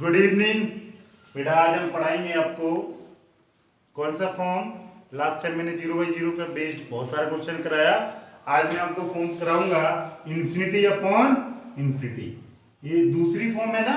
Good evening बेटा। आज हम पढ़ाएंगे आपको कौन सा फॉर्म। लास्ट टाइम मैंने 0/0 पे बेस्ड बहुत सारा क्वेश्चन कराया। आज मैं आपको फॉर्म कराऊंगा इन्फिनिटी अपॉन इन्फिनिटी। ये दूसरी फॉर्म है ना,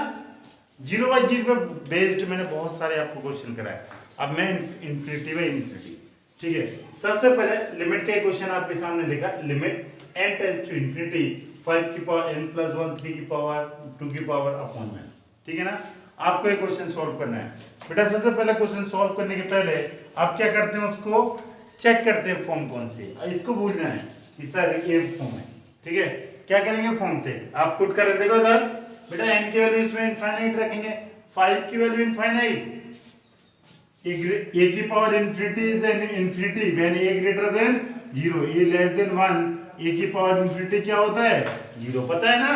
0/0 पे बेस्ड मैंने बहुत सारे आपको क्वेश्चन कराए। अब मैं इन्फिनिटी बाई इन्फिनिटी, ठीक है। सबसे पहले लिमिट का क्वेश्चन आपके सामने लिखा, limit n tends to infinity 5 की पावर n प्लस 1 3 की पावर 2 की पावर अपॉन n, ठीक है ना। आपको ये क्वेश्चन सॉल्व करना है बेटा। सबसे पहले क्वेश्चन सॉल्व करने के पहले आप क्या करते हैं, उसको चेक करते हैं फॉर्म कौन सी है। इसको पूछना है कि सर ये फॉर्म है, ठीक है। क्या करेंगे, फॉर्म चेक आप पुट करें। देखो सर बेटा n की वैल्यू इसमें इनफाइनाइट रखेंगे, 5 की वैल्यू इनफाइनाइट, a की power infinity is an infinity when a greater than 0, a less than 1, a की पावर इन्फिनिटी क्या होता है 0, पता है ना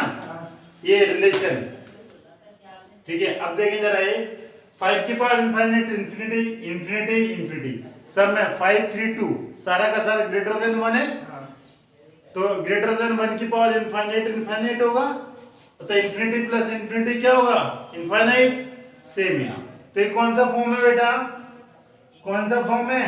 ये रिलेशन, ठीक है। अब देखें जरा ये 5 की power infinite infinity infinity infinity, सब में 5 3 2 सारा का सारा ग्रेटर देन 1 है, तो ग्रेटर देन 1 की पावर इनफाइनाइट इनफाइनाइट होगा, तो इन्फिनिटी प्लस इन्फिनिटी क्या होगा इनफाइनाइट, सेम यहाँ। तो ये कौन सा फॉर्म है बेटा, कौन सा फॉर्म है,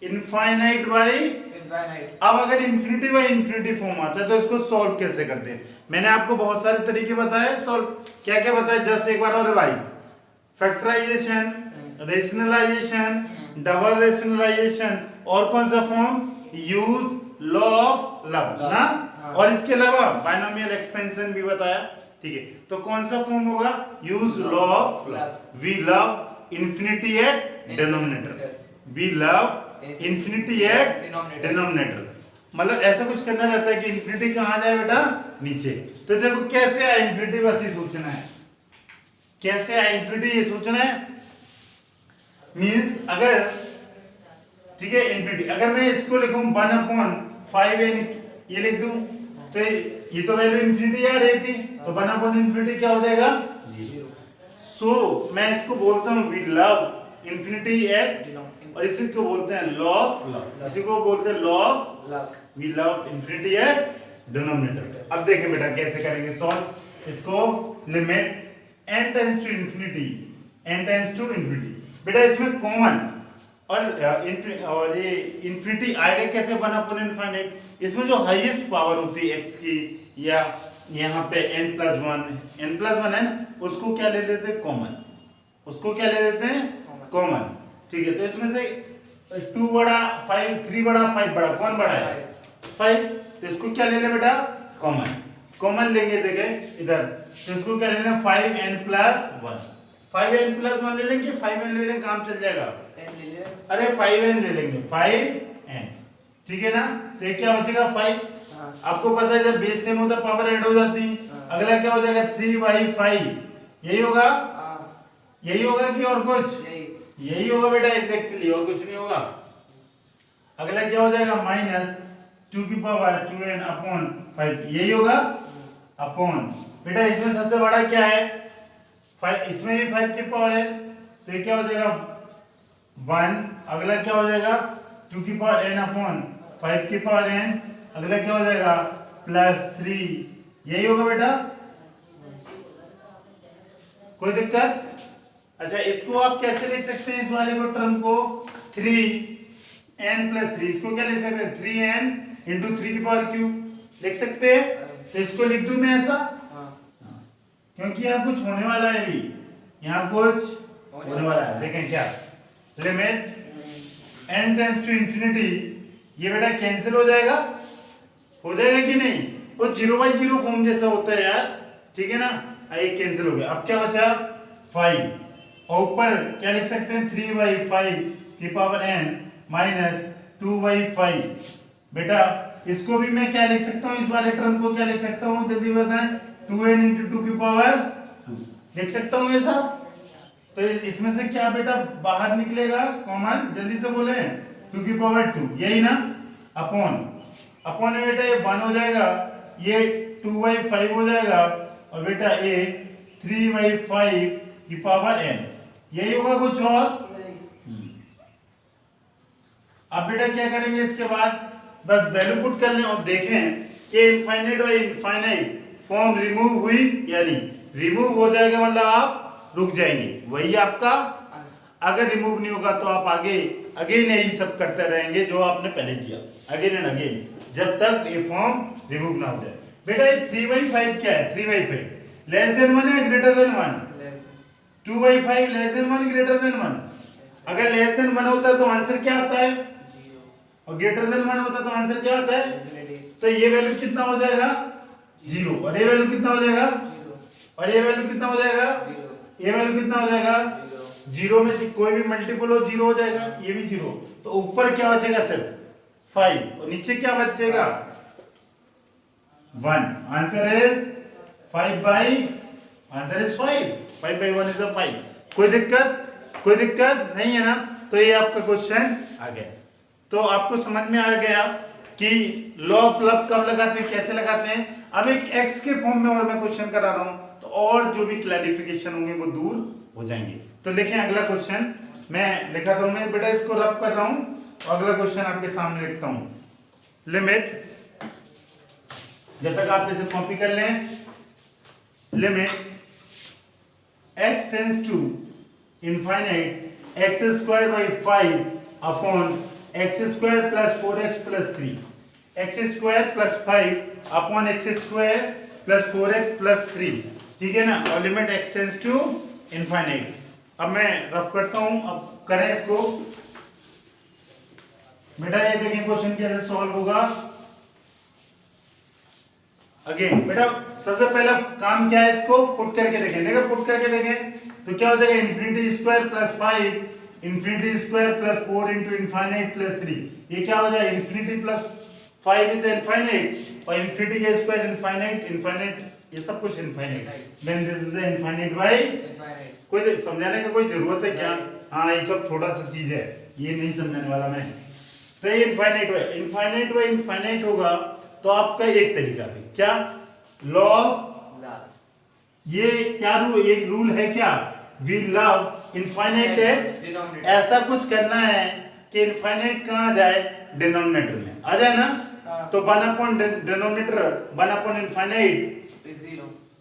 इनफाइनाइट बाई इनफाइनाइट। अब अगर इन्फिनिटी बाई इन्फिनिटी फॉर्म आता है तो इसको सॉल्व कैसे करते हैं। मैंने आपको बहुत सारे तरीके बताए सॉल्व, क्या क्या बताए, जस्ट एक बार और revise. Factorisation, rationalisation, double rationalisation, और कौन सा form, use law of love ना, और इसके अलावा बाइनोमियल एक्सपेंशन भी बताया, ठीक है। तो कौन सा फॉर्म होगा, use law of love. We love infinity at denominator, we love infinity at denominator. मतलब ऐसा कुछ करना रहता है कि इन्फिनिटी कहां जाए बेटा, नीचे। तो देखो कैसे आए इन्फिनिटी, बस ये सोचना है कैसे आए इन्फिनिटी, ये सोचना है। मींस अगर, ठीक है, इन्फिनिटी अगर मैं इसको लिखूं 1/5n ये लिख दूं, तो ये तो वैल्यू इन्फिनिटी आ रही थी, तो 1/इन्फिनिटी क्या हो जाएगा 0। सो मैं इसको बोलता हूं वी लव इन्फिनिटी एट, और इसी को बोलते हैं लॉ ऑफ लव, इसी को बोलते हैं law of love, we love infinity at denominator. अब देखें बेटा कैसे करेंगे सॉल्व इसको। Limit n tends to infinity, n tends to infinity, बेटा इसमें कॉमन और ये इन्फिनिटी आएगा कैसे, 1/इनफाइनाइट। इसमें जो हाईएस्ट पावर होती है x की, या यहाँ पे n+1 है ना, उसको क्या ले लेते हैं कॉमन, उसको क्या ले लेते हैं कॉमन, ठीक है। तो इसमें से 2 बड़ा 5, 3 बड़ा 5 बड़ा, कौन बड़ा है 5, तो इसको क्या ले ले बेटा कॉमन, कॉमन लेंगे। देखे इधर, तो इसको क्या लेना 5n+1, 5n+1 ले लेंगे, 5n ले लेंगे, काम चल जाएगा, अरे 5n ले लेंगे 5n, ठीक है ना। तो ये क्या बचेगा 5। आपको पता है जब बेस सेम होता है पावर ऐड हो जाती है। अगला क्या हो जाएगा 3/5, यही होगा, यही होगा कि और कुछ, यही होगा बेटा एग्जैक्टली, और कुछ नहीं होगा। अगला क्या हो जाएगा -2 की पावर 2n अपॉन 5, यही होगा अपॉन, बेटा इसमें सबसे बड़ा क्या है 5, इसमें भी 5 की पावर है, तो ये क्या हो जाएगा 1। अगला क्या हो जाएगा 2 की पावर n अपॉन 5 की पावर n, अगला क्या हो जाएगा +3, यही होगा बेटा, कोई दिक्कत। अच्छा इसको आप कैसे लिख सकते हैं, इस वाले को टर्म को 3n+3, इसको क्या लिख सकते हैं 3n × 3 की पावर q लिख सकते हैं। तो इसको लिख दूं मैं ऐसा, क्योंकि यहाँ कुछ होने वाला है, भी यहाँ कुछ होने वाला है। देखें क्या, limit n tends to infinity, ये बेटा कैंसिल हो जाएगा कि नहीं, वो 0/0 फॉर्म जैसा होता है यार, ठीक है ना। ये कैंसिल हो गया। अब क्या बचा 5, और ऊपर क्या लिख सकते हैं 3/5 की पावर n -2/5। बेटा इसको भी मैं क्या लिख सकता हूँ, इस वाले टर्म को क्या लिख सकता हूँ जल्दी बताएं, 2n × 2 की पावर 2 लिख सकता हूँ ऐसा। तो इसमें से क्या बेटा बाहर निकलेगा कॉमन, जल्दी से बोले 2 की पावर 2, यही ना, अपॉन में बेटा ये 1 हो जाएगा, ये 2/5 हो जाएगा, और बेटा ये 3/5 की पावर n, यही होगा कुछ और। अब बेटा क्या करेंगे इसके बाद, बस वैल्यू पुट कर लें और देखें कि infinite by infinite form remove हुई या नहीं। रिमूव हो जाएगा मतलब आप रुक जाएंगे, वही आपका। अगर रिमूव नहीं होगा तो आप आगे अगेन यही सब करते रहेंगे जो आपने पहले किया, अगेन एंड अगेन, जब तक ये फॉर्म रिमूव ना हो जाए। बेटा ये 3/5 क्या है? 3/5 लेस देन 1 है greater than 1? 2/5 less than 1 greater than 1? अगर लेस देन 1 होता है तो आंसर क्या आता है? और ग्रेटर देन 1 होता है तो आंसर क्या आता है? तो ये वैल्यू कितना हो जाएगा? 0। और ये वैल्यू कितना हो जाएगा? और ये वैल्यू कितना हो जाएगा? ये वैल्यू कितना हो जाएगा? 0 में से कोई भी मल्टीपल हो 0 हो जाएगा, ये भी 0। तो ऊपर क्या बचेगा सिर्फ 5 और नीचे क्या बचेगा? 1। Answer is 5/, answer is 5/1 is 5। कोई दिक्कत नहीं है ना? तो ये आपका क्वेश्चन आ गया। तो आपको समझ में आ गया कि लॉ ऑफ लब कब लगाते हैं, कैसे लगाते हैं। अब एक एक्स के फॉर्म में और मैं क्वेश्चन करा रहा हूं तो और जो भी क्लैरिफिकेशन होंगे वो दूर हो जाएंगे। तो लिखें अगला क्वेश्चन, मैं लिखा था, मैं बेटा इसको रब कर रहा हूं और अगला क्वेश्चन आपके सामने लिखता हूं। लिमिट, जब तक आप इसे कॉपी कर लें, limit x tends to infinite x² 5 upon x² + 4x + 3, x² + 5 upon x² + 4x + 3, ठीक है ना? और limit x tends to infinite. अब मैं रफ करता हूं, अब करें इसको। बेटा ये देखें क्वेश्चन कैसे सॉल्व होगा। अगेन बेटा सबसे पहला काम क्या है, इसको पुट करके देखें। देखो पुट करके देखें तो क्या हो जाएगा? ∞² + 5 ∞² + 4 * इनफाइनाइट + 3। ये क्या हो जाएगा? ∞ + 5 इज इनफाइनाइट और ∞ के स्क्वायर इनफाइनाइट, ये सब कुछ infinite, then this is infinite by infinite. कोई समझाने का कोई जरूरत है क्या? हाँ, ये सब थोड़ा सा चीज है, ये नहीं समझाने वाला मैं। तो ये इनफाइनाइट बाय इनफाइनाइट होगा तो आपका एक तरीका भी क्या, लॉ ऑफ, ये क्या रूल, एक रूल है क्या, वी लव इनफाइनाइट एट, ऐसा कुछ करना है कि इनफाइनाइट कहां जाए? डिनोमिनेटर में आ जाए ना। तो 1 upon denominator 1 upon infinite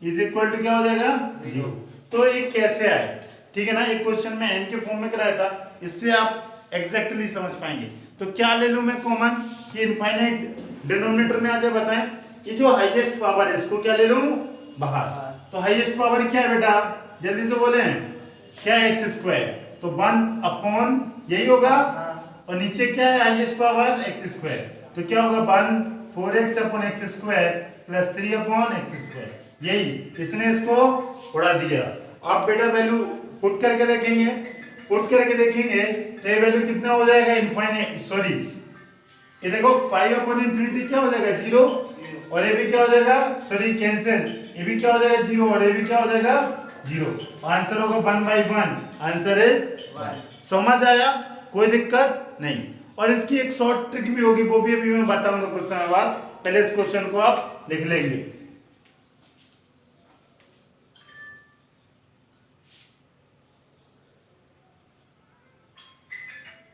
is equal to क्या हो जाएगा? 0। तो ये कैसे आए, ठीक है ना? एक क्वेश्चन में n के फॉर्म में कराया था, इससे आप एग्जैक्टली समझ पाएंगे। तो क्या ले लूं मैं कॉमन कि इनफाइनाइट डिनोमिनेटर में आ जाए? बताएं, ये जो हाईएस्ट पावर है इसको क्या ले लूं? बाहर। तो हाईएस्ट पावर क्या है बेटा? जल्दी से बोले, क्या है? x²। तो 1 अपॉन यही होगा, और नीचे क्या है? Highest power x²। तो क्या होगा? 1 4x upon x² + 3 upon x²। यही, इसने इसको उड़ा दिया। आप बेटा वैल्यू पुट करके देखेंगे, तो ये वैल्यू कितना हो जाएगा? इनफाइनाइट, सॉरी ये देखो 5 अपॉन इनफिनिटी क्या हो जाएगा? 0। और ये भी क्या हो जाएगा? सॉरी कैंसिल, ये भी क्या हो जाएगा? 0। और ये भी क्या हो जाएगा? 0। आंसर होगा 1/1, आंसर इज 1। समझ आया? कोई दिक्कत नहीं। और इसकी एक शॉर्ट ट्रिक भी होगी, वो भी अभी मैं बताऊंगा कुछ समय बाद। पहले इस क्वेश्चन को आप लिख लेंगे।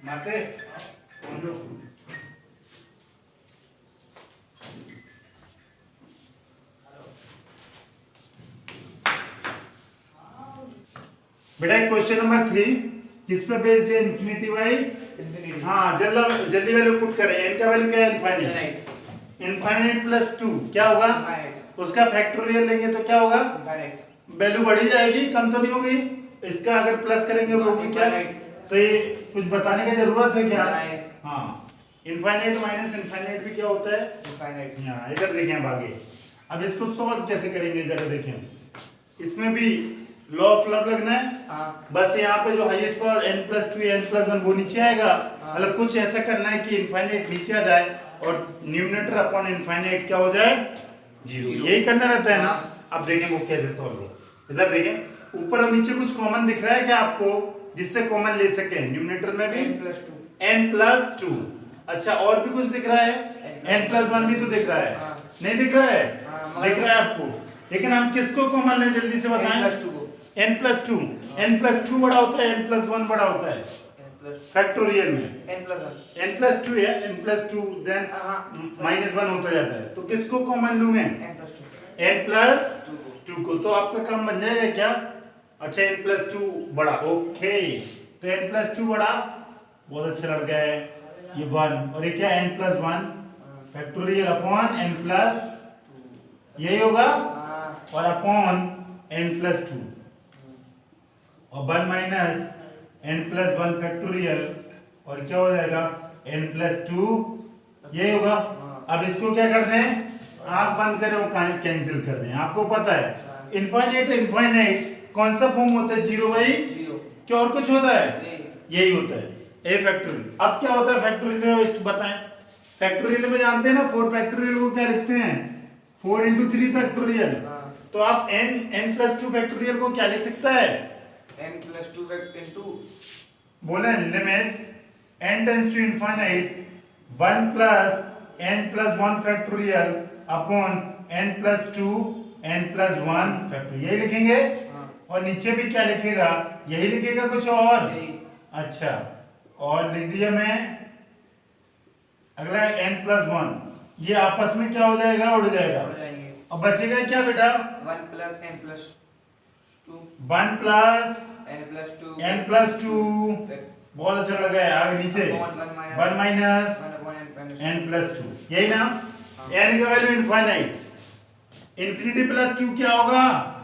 माते बेटा क्वेश्चन नंबर 3 किस पे बेस्ड है? Infinity by infinity. हाँ, जल्दी वैल्यू पुट करें। n का वैल्यू क्या है? इनफाइनाइट। इनफाइनाइट प्लस 2 क्या होगा? उसका फैक्टोरियल लेंगे तो क्या होगा? वैल्यू बढ़ी जाएगी, कम तो नहीं होगी। इसका अगर प्लस करेंगे वो भी क्या? तो ये कुछ बताने की जरूरत है क्या? हाँ, इनफाइनाइट माइनस इनफाइनाइट भी क्या होता है? इनफाइनाइट। हाँ, इधर देखें अब आगे। अब इसको सॉल्व कैसे करेंगे जरा देखें। इसमें भी लॉ ऑफ लब लगना है। बस यहाँ पे जो हाईएस्ट पावर n+2 n+1 वो नीचे आएगा। मतलब कुछ ऐसा करना है कि इनफाइनाइट नीचे आ जाए और न्यूमरेटर अपॉन इनफाइनाइट क्या हो जाए? 0। यही करना रहता है ना। अब देखें वो कैसे सॉल्व हो। इधर देखें, ऊपर और नीचे कुछ कॉमन दिख रहा है क्या आपको, जिससे कॉमन ले सके? न्यूमरेटर में भी n+2। अच्छा, और भी कुछ दिख रहा है? n+1 भी तो दिख रहा है। नहीं दिख रहा है? दिख रहा है आपको। लेकिन हम किसको कॉमन लें जल्दी से बताएं? n+2 बड़ा होता है, n+1 बड़ा होता है फैक्टोरियल में। n+2 है, n+2 देन -1 होता जाता है। तो किसको कॉमन लूं मैं? n+2 को। तो आपका काम बन जाएगा क्या? अच्छा n+2 बड़ा, ओके। तो n+2 बड़ा, बहुत अच्छा लड़का है ये 1, और ये क्या n+1 फैक्टोरियल अपॉन n+, यही होगा, और अपॉन n+2, और 1 माइनस n+1 फैक्टोरियल, और क्या हो जाएगा n+2, यही होगा। अब इसको क्या कर दें, आंख बंद करें और कैंसिल कर दें। आपको पता है इनफाइनाइट इनफाइनाइट कौन सा फॉर्म होता है, 0/0, क्या और कुछ होता है, यही होता है a फैक्टोरियल। अब क्या होता है फैक्टोरियल में, इस बताएं। फैक्टोरियल में जानते हैं ना 4 फैक्टोरियल को क्या लिखते हैं, 4 × 3 फैक्टोरियल। तो आप n+2 फैक्टोरियल को क्या लिख सकता है, n+2 into बोले limit n tends to infinite 1 + n+1 factorial upon n+2 n+1 factorial, यही लिखेंगे। और नीचे भी क्या लिखेगा, यही लिखेगा, कुछ और, अच्छा, और लिख दिया मैं। अगला n+1, ये आपस में क्या हो जाएगा, उड़ जाएगा, और बचेगा क्या बेटा, 1 + n+2 1 + n+2, बहुत अच्छा लगा है। आगे नीचे 1 माइनस n+2, यही ना। n का वैल्यू इनफाइनाइट, इन्फिनिटी +2 क्या होगा,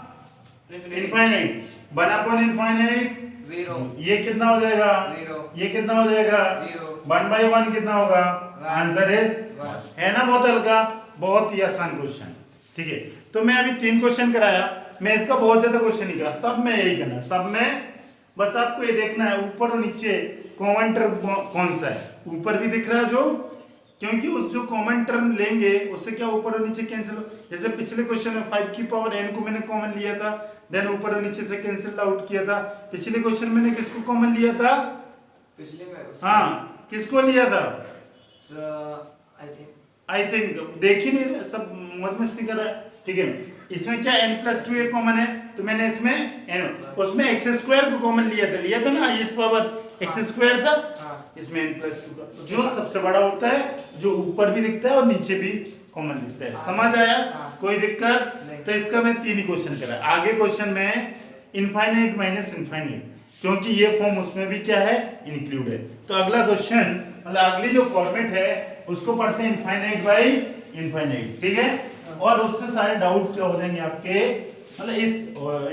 इनफाइनाइट, 1 अपॉन इनफाइनाइट 0, ये कितना हो जाएगा, 0, ये कितना हो जाएगा, 0, 1/1 कितना होगा, आंसर इज 1, है ना। बहुत हल्का, बहुत ही आसान क्वेश्चन, ठीक है। तो मैं अभी 3 क्वेश्चन कराया, मैं इसका बहुत ज्यादा क्वेश्चन नहीं करा, सब में यही करना, सब में बस आपको ये देखना है ऊपर और नीचे कॉमन टर्म कौन सा है, ऊपर भी दिख रहा है जो, क्योंकि उस जो कॉमन टर्म लेंगे उससे क्या ऊपर और नीचे कैंसिल हो। जैसे पिछले क्वेश्चन में 5 की पावर n को मैंने कॉमन लिया था, देन ऊपर और नीचे से कैंसिल आउट किया था। पिछले क्वेश्चन मैंने किसको कॉमन लिया था, पिछले में हाँ किसको लिया था, आई थिंक देख ही नहीं रहे, सब मौज मस्ती कर रहा है, ठीक है। इसमें क्या n+2 एक कॉमन है, तो मैंने इसमें n, उसमें x² को कॉमन लिया था ना, हाईएस्ट पावर x² था, इसमें n+2 का जो सबसे बड़ा होता है, जो ऊपर भी दिखता है और नीचे भी कॉमन दिखता है। समझ आया, कोई दिक्कत। तो इसका मैं 3 ही क्वेश्चन करा, आगे क्वेश्चन में इनफाइनाइट माइनस इनफाइनाइट, क्योंकि ये फॉर्म उसमें भी क्या है, इंक्लूड है। तो अगला क्वेश्चन, मतलब अगली जो फॉर्मेट है उसको पढ़ते हैं इनफाइनाइट बाई इनफाइनाइट, ठीक है। और उससे सारे डाउट क्या हो जाएंगे आपके, मतलब इस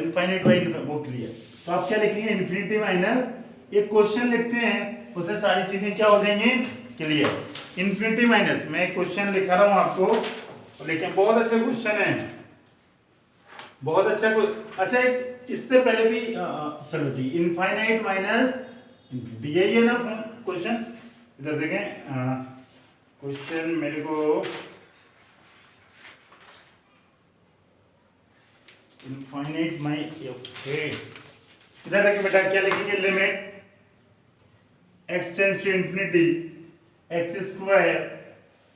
इनफाइनाइट बाई वो क्लियर। तो आप क्या लिखेंगे, इन्फिनिटी माइनस एक क्वेश्चन लिखते हैं, उससे सारी चीजें क्या हो जाएंगी, क्लियर। इन्फिनिटी माइनस, मैं क्वेश्चन लिखा रहा हूं आपको, लेकिन बहुत अच्छा क्वेश्चन है, बहुत अच्छा। अच्छा इससे पहले भी चलो ठीक, इनफाइनाइट माइनस इन्फिनिटी, यही है ना क्वेश्चन। इधर देखें क्वेश्चन मेरे को, इनफाइनाइट माई, ओके, इधर देखिए बेटा क्या लिखेंगे, limit x tends to infinity x²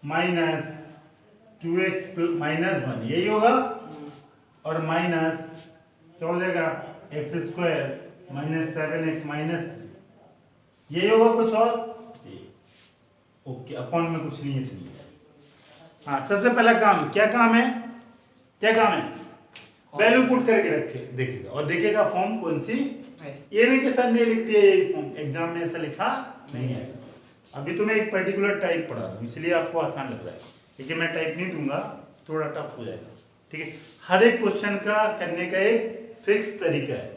minus 2x -1, यही होगा, और माइनस क्या हो जाएगा, x² -7x -3, यही होगा, कुछ और, ओके, अपॉन में कुछ नहीं है, इतनी। हाँ, सबसे पहला काम, क्या काम है, क्या काम है, वैल्यू पुट करके रखे देखेगा, और देखेगा फॉर्म कौन सी, ये नहीं कि सर ने लिख दिया ये फॉर्म, एग्जाम में ऐसा लिखा नहीं है। अभी तो मैं एक पर्टिकुलर टाइप पढ़ा रहा हूँ, इसलिए आपको आसान लग रहा है, लेकिन मैं टाइप नहीं दूंगा, थोड़ा टफ हो जाएगा, ठीक है। हर एक क्वेश्चन का करने का एक फिक्स तरीका है,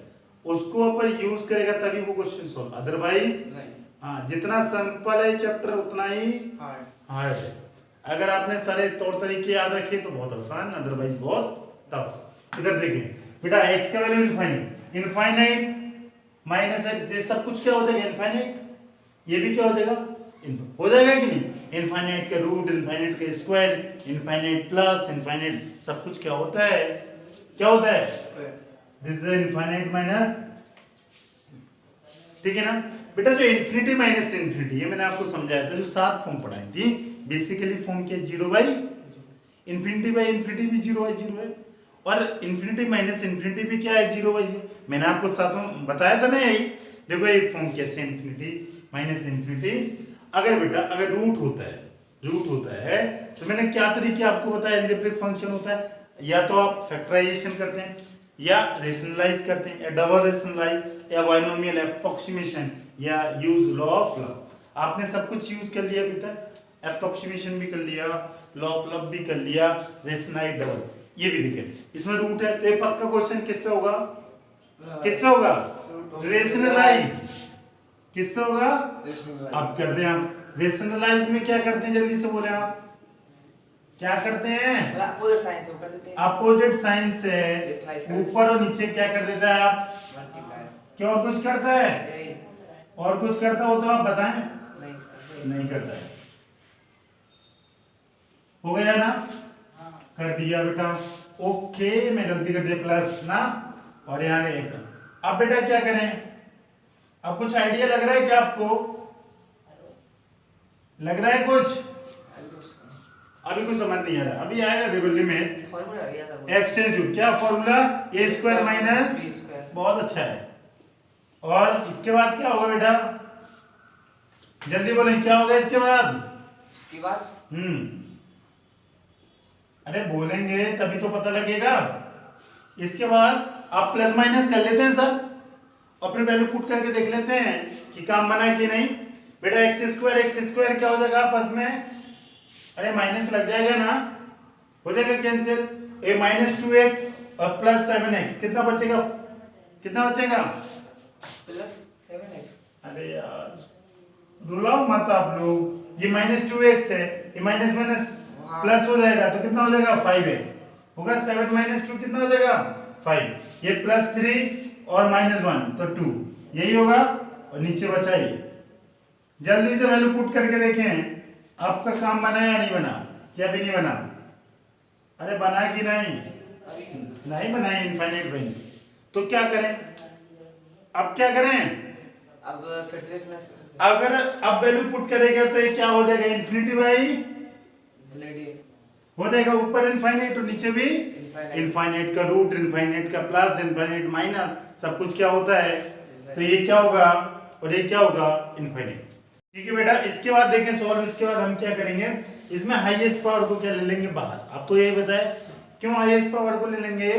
उसको अपन यूज करेगा तभी वो क्वेश्चन सॉल्व, अदरवाइज हाँ, जितना सिंपल है चैप्टर उतना ही हार्ड है। अगर आपने सारे तौर तरीके याद रखे तो बहुत आसान, अदरवाइज बहुत टफ। इधर देखिए बेटा, x का value infinite, infinite minus x, ये सब कुछ क्या हो जाएगा, इनफाइनाइट, ये भी क्या हो जाएगा, हो जाएगा कि नहीं, इनफाइनाइट का रूट, इनफाइनाइट का स्क्वायर, इनफाइनाइट प्लस इनफाइनाइट, सब कुछ क्या होता है, क्या होता है, दिस इज इनफाइनाइट माइनस, ठीक है ना बेटा। जो इन्फिनिटी माइनस इन्फिनिटी, ये मैंने आपको समझाया था, जो 7 फॉर्म पढ़ाई थी, बेसिकली फॉर्म क्या, 0/, इन्फिनिटी बाई इन्फिनिटी भी 0/0 है, और इन्फिनिटी माइनस इन्फिनिटी भी क्या है, 0/0। मैंने आपको साथों बताया था ना, यही देखो एक फॉर्म कैसे, इन्फिनिटी माइनस इन्फिनिटी। अगर बेटा अगर रूट होता है तो मैंने क्या तरीके आपको बताया, एल्जेब्रिक फंक्शन होता है, या तो आप फैक्टराइजेशन करते हैं, या रेशनलाइज करते हैं, या डबल रेशनलाइज, या बाइनोमियल अप्रोक्सीमेशन, या यूज लॉ ऑफ लब। आपने सब कुछ यूज कर लिया अभी तक, अप्रोक्सीमेशन भी कर लिया, लॉ ऑफ लब भी कर लिया, रेशनलाइज डबल, ये भी देखें। इसमें रूट है, तो ये पक्का क्वेश्चन किससे होगा? किससे होगा? रेशनलाइज। किससे होगा? अब करते हैं आप रेशनलाइज में क्या करते हैं, जल्दी से बोले आप क्या करते हैं? अपोजिट साइन तो कर देते हैं, अपोजिट साइन से ऊपर और नीचे क्या कर देता है आप? मल्टीप्लाई। क्या और कुछ करता है? यही और कुछ करता हो तो आप बताएं। नहीं करते। नहीं करता है। हो गया ना? कर दिया बेटा। ओके, मैं गलती कर दिया, प्लस ना, और यहाँ ले एक्स। अब बेटा क्या करें? अब कुछ आइडिया लग रहा है क्या आपको? लग रहा है कुछ? अभी कुछ समझ नहीं आ रहा, अभी आएगा, देखो लिमिट फॉर्मूला आ गया था एक्सटेंशन, क्या फॉर्मूला? ए स्क्वायर माइनस बी स्क्वायर। बहुत अच्छा है। और इसके बाद क्या होगा बेटा? जल्दी बोलें, क्या होगा इसके बाद? उसके बाद अरे बोलेंगे तभी तो पता लगेगा। इसके बाद आप प्लस माइनस कर लेते हैं सर, और फिर वैल्यू पुट करके देख लेते हैं कि काम बना कि नहीं। बेटा एक्स स्क्वायर क्या हो जाएगा आपस में? अरे माइनस लग जाएगा ना, हो जाएगा कैंसिल। ए माइनस 2x और प्लस 7x, कितना बचेगा? कितना बचेगा? Plus 7x। अरे यार रुलाओ मत आप लोग, ये माइनस 2x है, ये माइनस माइनस प्लस हो जाएगा तो कितना हो जाएगा? 5x होगा। 7 माइनस 2 कितना हो जाएगा? 5। ये प्लस 3 और माइनस 1 तो 2, यही होगा। और नीचे बचा ये, जल्दी से वैल्यू पुट करके देखें आपका काम बना या नहीं बना? क्या भी नहीं बना? अरे बना कि नहीं? नहीं बना, इनफाइनाइट बनी। तो क्या करें? अब क्या करें? अब फिर से रेशनलाइज अगर अब वैल्यू पुट करेंगे तो ये क्या हो जाएगा? इन्फिनिटी बाई हो जाएगा, ऊपर इनफाइनाइट और नीचे भी इनफाइनाइट का रूट, इनफाइनाइट का प्लस, इनफाइनाइट माइनस, सब कुछ क्या होता है। तो ये क्या होगा और ये क्या होगा? इनफाइनाइट। ठीक है बेटा, इसके बाद देखें सॉल्व। इसके बाद हम क्या करेंगे, इसमें हाईएस्ट पावर को क्या ले लेंगे बाहर। आपको ये बताए क्यों हाईएस्ट पावर को ले लेंगे?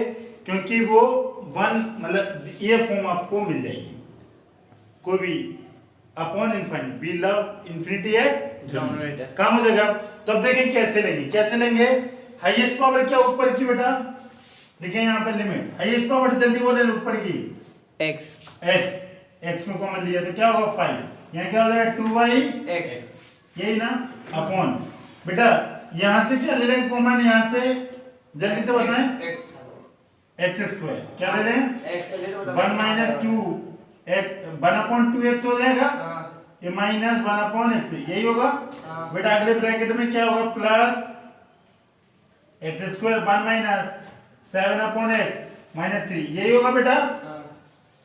क्योंकि वो वन मतलब ये फॉर्म आपको मिल जाएगी, कोई भी upon infinite, we love infinity at denominator, काम हो जाएगा। तो अब देखें कैसे लेंगे, कैसे लेंगे? हाईएस्ट पावर क्या ऊपर की बेटा? देखिए यहाँ पे लिमिट, हाईएस्ट पावर जल्दी बोले ऊपर की x को कॉमन लिया तो क्या होगा? 5। यहाँ क्या हो जाएगा? 2/x, यही ना, अपॉन बेटा यहाँ से क्या ले लेंगे कॉमन? यहाँ से जल्दी से बताएं, x स्क्वायर क्या ले लें? 1 माइनस 2 1/2x हो जाएगा, ये माइनस 1/x, यही होगा बेटा। अगले ब्रैकेट में क्या होगा? Plus x square 1 minus 7/x minus 3, यही होगा बेटा।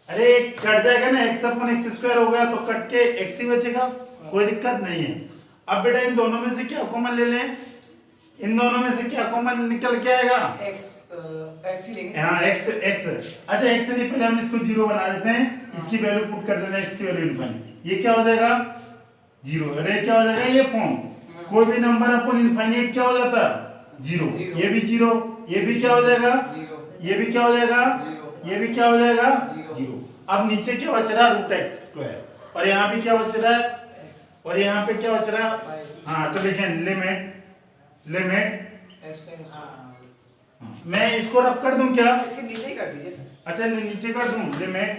अरे कट जाएगा ना, x/x स्क्वायर हो गया तो कट के x ही बचेगा, कोई दिक्कत नहीं है। अब बेटा इन दोनों में से क्या कॉमन ले लें? इन दोनों में से क्या कॉमन निकल के आएगा? x ही लेंगे। हाँ x। अच्छा x नहीं, पहले हम इसको 0 बना देते हैं, इसकी वैल्यू पुट कर देते हैं, x की वैल्यू इनफाइनाइट, ये क्या हो जाएगा? 0। अरे क्या हो जाएगा? ये फॉर्म कोई भी नंबर अपन इनफाइनाइट क्या हो जाता? 0। ये भी 0, ये भी क्या हो जाएगा? ये भी क्या हो जाएगा? ये भी क्या हो जाएगा? 0। अब नीचे क्या बच रहा? √x स्क्वायर, और यहाँ भी क्या बच रहा है? और यहाँ पे क्या बच रहा है? हाँ तो देखें लिमिट मैं इसको रब कर दूं क्या? इसके नीचे ही कर दीजिए सर। अच्छा नीचे कर दूं, limit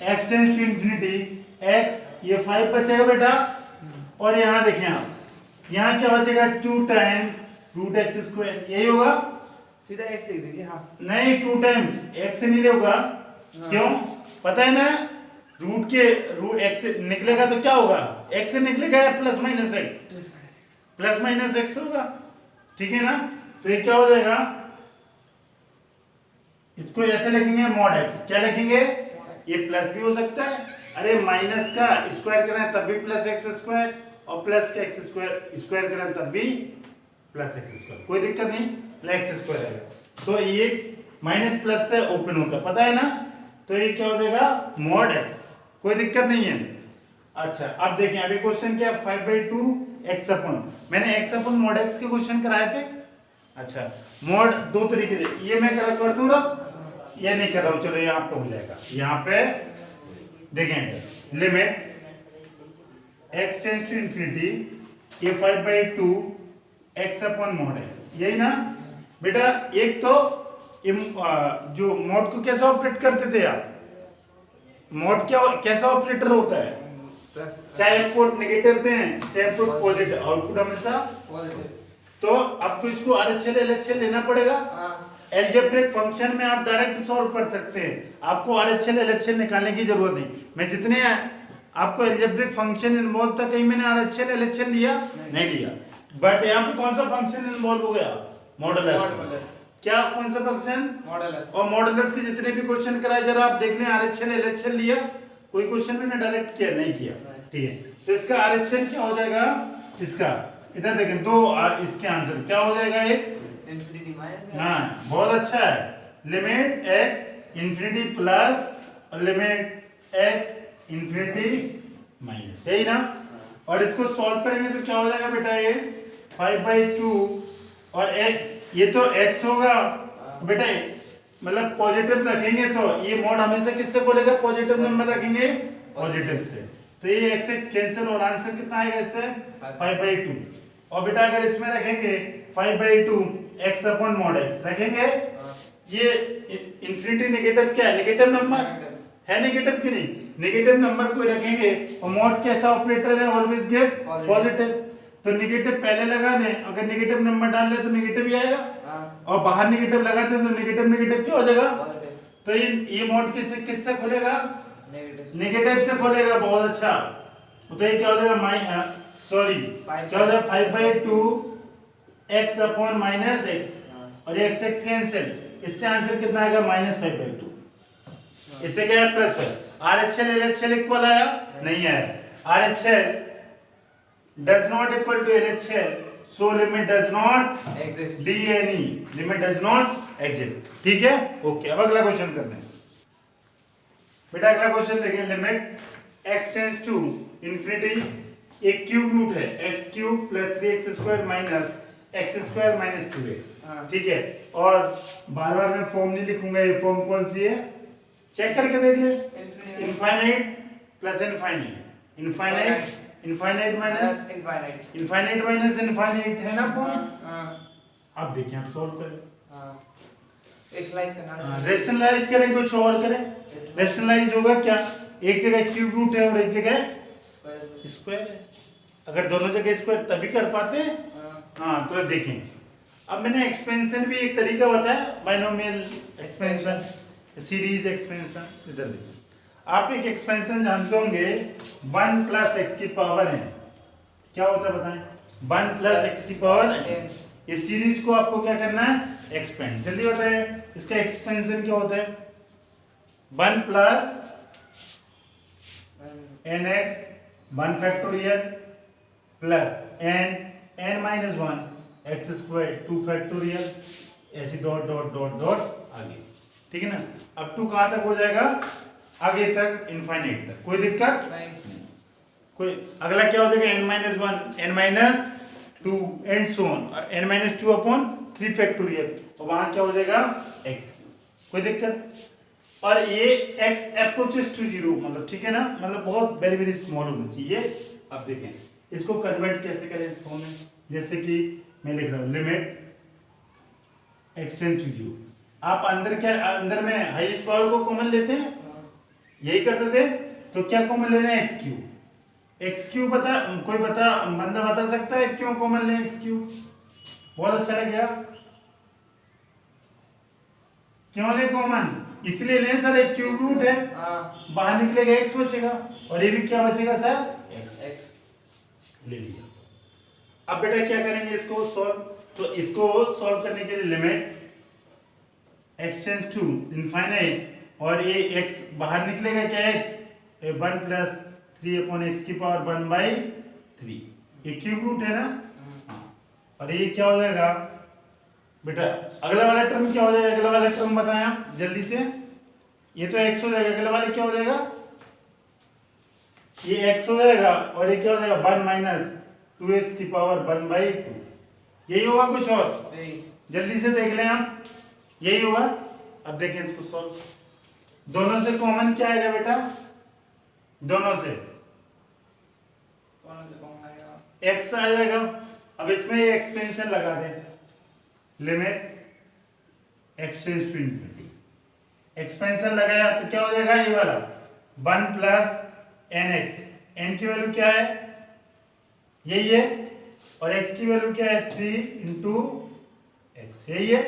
x tends to infinity x, ये 5 बचेगा बेटा। और यहाँ देखें आप, यहाँ क्या बचेगा? 2 टाइम √x स्क्वायर, यही होगा। सीधा x लिख दीजिए। हाँ नहीं 2 टाइम x से नहीं होगा, क्यों पता है ना? रूट x से निकलेगा तो क्या होगा? x से निकलेगा प्लस माइनस x होगा, ठीक है ना। तो ये क्या हो जाएगा? इसको ऐसे लिखेंगे मॉड x, क्या लिखेंगे? ये प्लस भी हो सकता है, अरे माइनस का स्क्वायर करना है तब भी प्लस x स्क्वायर, और प्लस का x स्क्वायर करना है तब भी प्लस x स्क्वायर, कोई दिक्कत नहीं, x स्क्वायर है। तो ये माइनस प्लस से ओपन होता है, पता है ना। तो ये क्या हो जाएगा? मॉड x, कोई दिक्कत नहीं है। अच्छा अब देखें, अभी क्वेश्चन क्या? 5/2 x अपॉन, मैंने x अपॉन मॉड x के क्वेश्चन कराए थे, अच्छा, मोड दो तरीके से, ये मैं कर दूं ना, ये नहीं कर रहा हूं, चलो यहाँ पे हो जाएगा। यहाँ पे देखें, limit x tends to infinity ये 5/2 x अपॉन मोड x, यही ना बेटा। एक तो जो मोड को कैसे ऑपरेट करते थे आप, मोड क्या कैसा ऑपरेटर होता है, चाहे इनपुट नेगेटिव दें चाहे इनपुट पॉजिटिव, आउटपुट हमेशा पॉजिटिव। तो अब तो इसको RHL LHL लेना पड़ेगा। अलजेब्रिक फंक्शन में आप डायरेक्ट सॉल्व कर सकते हैं, आपको RHL LHL निकालने की जरूरत नहीं। मैं जितने आपको अलजेब्रिक फंक्शन इन्वॉल्व था, कहीं मैंने RHL LHL लिया नहीं लिया, बट यहाँ पे कौन सा फंक्शन इन्वॉल्व हो गया, मॉडुलस। क्या कौन सा फंक्शन, मॉडुलस। और मॉडुलस के जितने भी क्वेश्चन कराए जरा आप देख लें, RHL LHL लिया, कोई क्वेश्चन मैंने डायरेक्ट किया नहीं किया, ठीक है। तो इसका RHL क्या हो जाएगा, इसका इधर देखें तो इसके आंसर क्या हो जाएगा, एक इंफिनिटी माइनस, हाँ बहुत अच्छा है, लिमिट x इंफिनिटी प्लस और लिमिट x इंफिनिटी माइनस, सही ना। और इसको सॉल्व करेंगे तो क्या हो जाएगा बेटा, ये 5/2 और ये तो x होगा बेटा, मतलब पॉजिटिव रखेंगे तो ये मोड हमेशा किससे खोलेगा, पॉजिटिव नंबर रखेंगे पॉजिटिव से, तो ये x x कैंसिल और आंसर कितना आएगा इससे 5/2। और बेटा अगर इसमें रखेंगे 5/2 x अपॉन मोड x रखेंगे, ये इंफिनिटी नेगेटिव क्या है, नेगेटिव नंबर है, नेगेटिव की नहीं, नेगेटिव नंबर को रखेंगे और मोड कैसा ऑपरेटर है, ऑलवेज गिव पॉजिटिव, तो नेगेटिव पहले लगा दें, अगर नेगेटिव नंबर डाल ले तो नेगेटिव ही आएगा, और बाहर नेगेटिव लगाते हैं तो नेगेटिव नेगेटिव क्या हो जाएगा, तो ये मोड किससे खुलेगा, नेगेटिव से खुलेगा, बहुत अच्छा। तो ये क्या हो जाएगा, सॉरी क्या हो जाएगा 5/2 x अपॉन माइनस x और x x कैंसिल, इससे आंसर कितना आएगा -5/2, इससे क्या है प्लस, RHL LHL इक्वल आया नहीं आया, RHL does not equal to LHL, so limit does not exist, be any, limit does not exist, ठीक है, ओके। अब अगला क्वेश्चन करते हैं बेटा, अगला क्वेश्चन देखिए, limit x tends to infinity, एक क्यूब रूट है x³ + 3x² - x² - 2x, ठीक है। और बार बार मैं फॉर्म नहीं लिखूंगा, ये फॉर्म कौन सी है चेक करके देख ले, infinite plus infinite, infinite infinite minus infinite, infinite minus infinite है ना फॉर्म। अब देखिए आप सॉल्व करें, रेशनलाइज करना, रेशनलाइज करें, कुछ और करें, रेशनलाइज होगा क्या, एक जगह क्यूब रूट है और एक जगह स्क्वायर है, अगर दोनों जगह स्क्वायर तभी कर पाते हैं, हाँ। तो देखें, अब मैंने एक्सपेंशन भी एक तरीका बताया, बाइनोमियल एक्सपेंशन, सीरीज एक्सपेंशन, इधर देखिए आप एक एक्सपेंशन जानते होंगे, 1 + x की पावर है, क्या होता है बताएं, 1 + x की पावर है, इस सीरीज को आपको क्या करना है, एक्सपेंड, जल्दी बताएं, इसका एक्सपेंशन क्या होता है, 1 + nx 1 factorial plus n-1 x² 2 factorial, ऐसे डॉट डॉट डॉट डॉट आगे, ठीक है ना। अब 2 कहां तक हो जाएगा, आगे तक इनफाइनाइट तक, कोई दिक्कत नहीं। कोई अगला क्या हो जाएगा, n-1 n-2 and so on, n-2 upon 3 factorial, और वहां क्या हो जाएगा x, कोई दिक्कत। और ये x अप्रोचेस टू 0, मतलब ठीक है ना, मतलब बहुत वेरी वेरी स्मॉल होना चाहिए। अब देखें इसको कन्वर्ट कैसे करें इस फॉर्म में, जैसे कि मैं लिख रहा हूं लिमिट x टेंड्स टू 0, आप अंदर में हाईएस्ट पावर को कॉमन लेते हैं, यही करते थे, तो क्या कॉमन लेना है, x³ कोई बंदा बता सकता है क्यों कॉमन लें x³, बहुत अच्छा लगेगा, क्यों ले कॉमन, इसलिए लें सर, एक क्यूब रूट है, बाहर निकलेगा x बचेगा, और ये भी क्या बचेगा सर, x ले लिया। अब बेटा क्या करेंगे इसको सॉल्व, तो इसको सॉल्व करने के लिए limit x tends to infinite, और ये x बाहर निकलेगा क्या, x 1 + 3/1/3, ये क्यूब रूट है ना, और ये क्या हो जाएगा बेटा, अगला वाला टर्म क्या हो जाएगा, अगला वाला टर्म बताएं आप जल्दी से, ये तो x हो जाएगा, अगला वाले क्या हो जाएगा, ये x हो जाएगा, और ये क्या हो जाएगा 1 - 2x⁴ 1/2, यही होगा कुछ और? यही जल्दी से देख लें आप, यही होगा। अब देखें इसको सॉल्व। दोनों से कॉमन क्या आएगा बेटा? दोनों से कौन से कौन आएगा? x आ जाएगा। अब इसमें ये एक्सपेंशन लगा दें, limit x tends to infinity. Expansion लगाया तो क्या हो जाएगा? ये वाला 1 प्लस nx। n की वैल्यू क्या है? यही है। और x की वैल्यू क्या है? 3 इंटू x, यही है।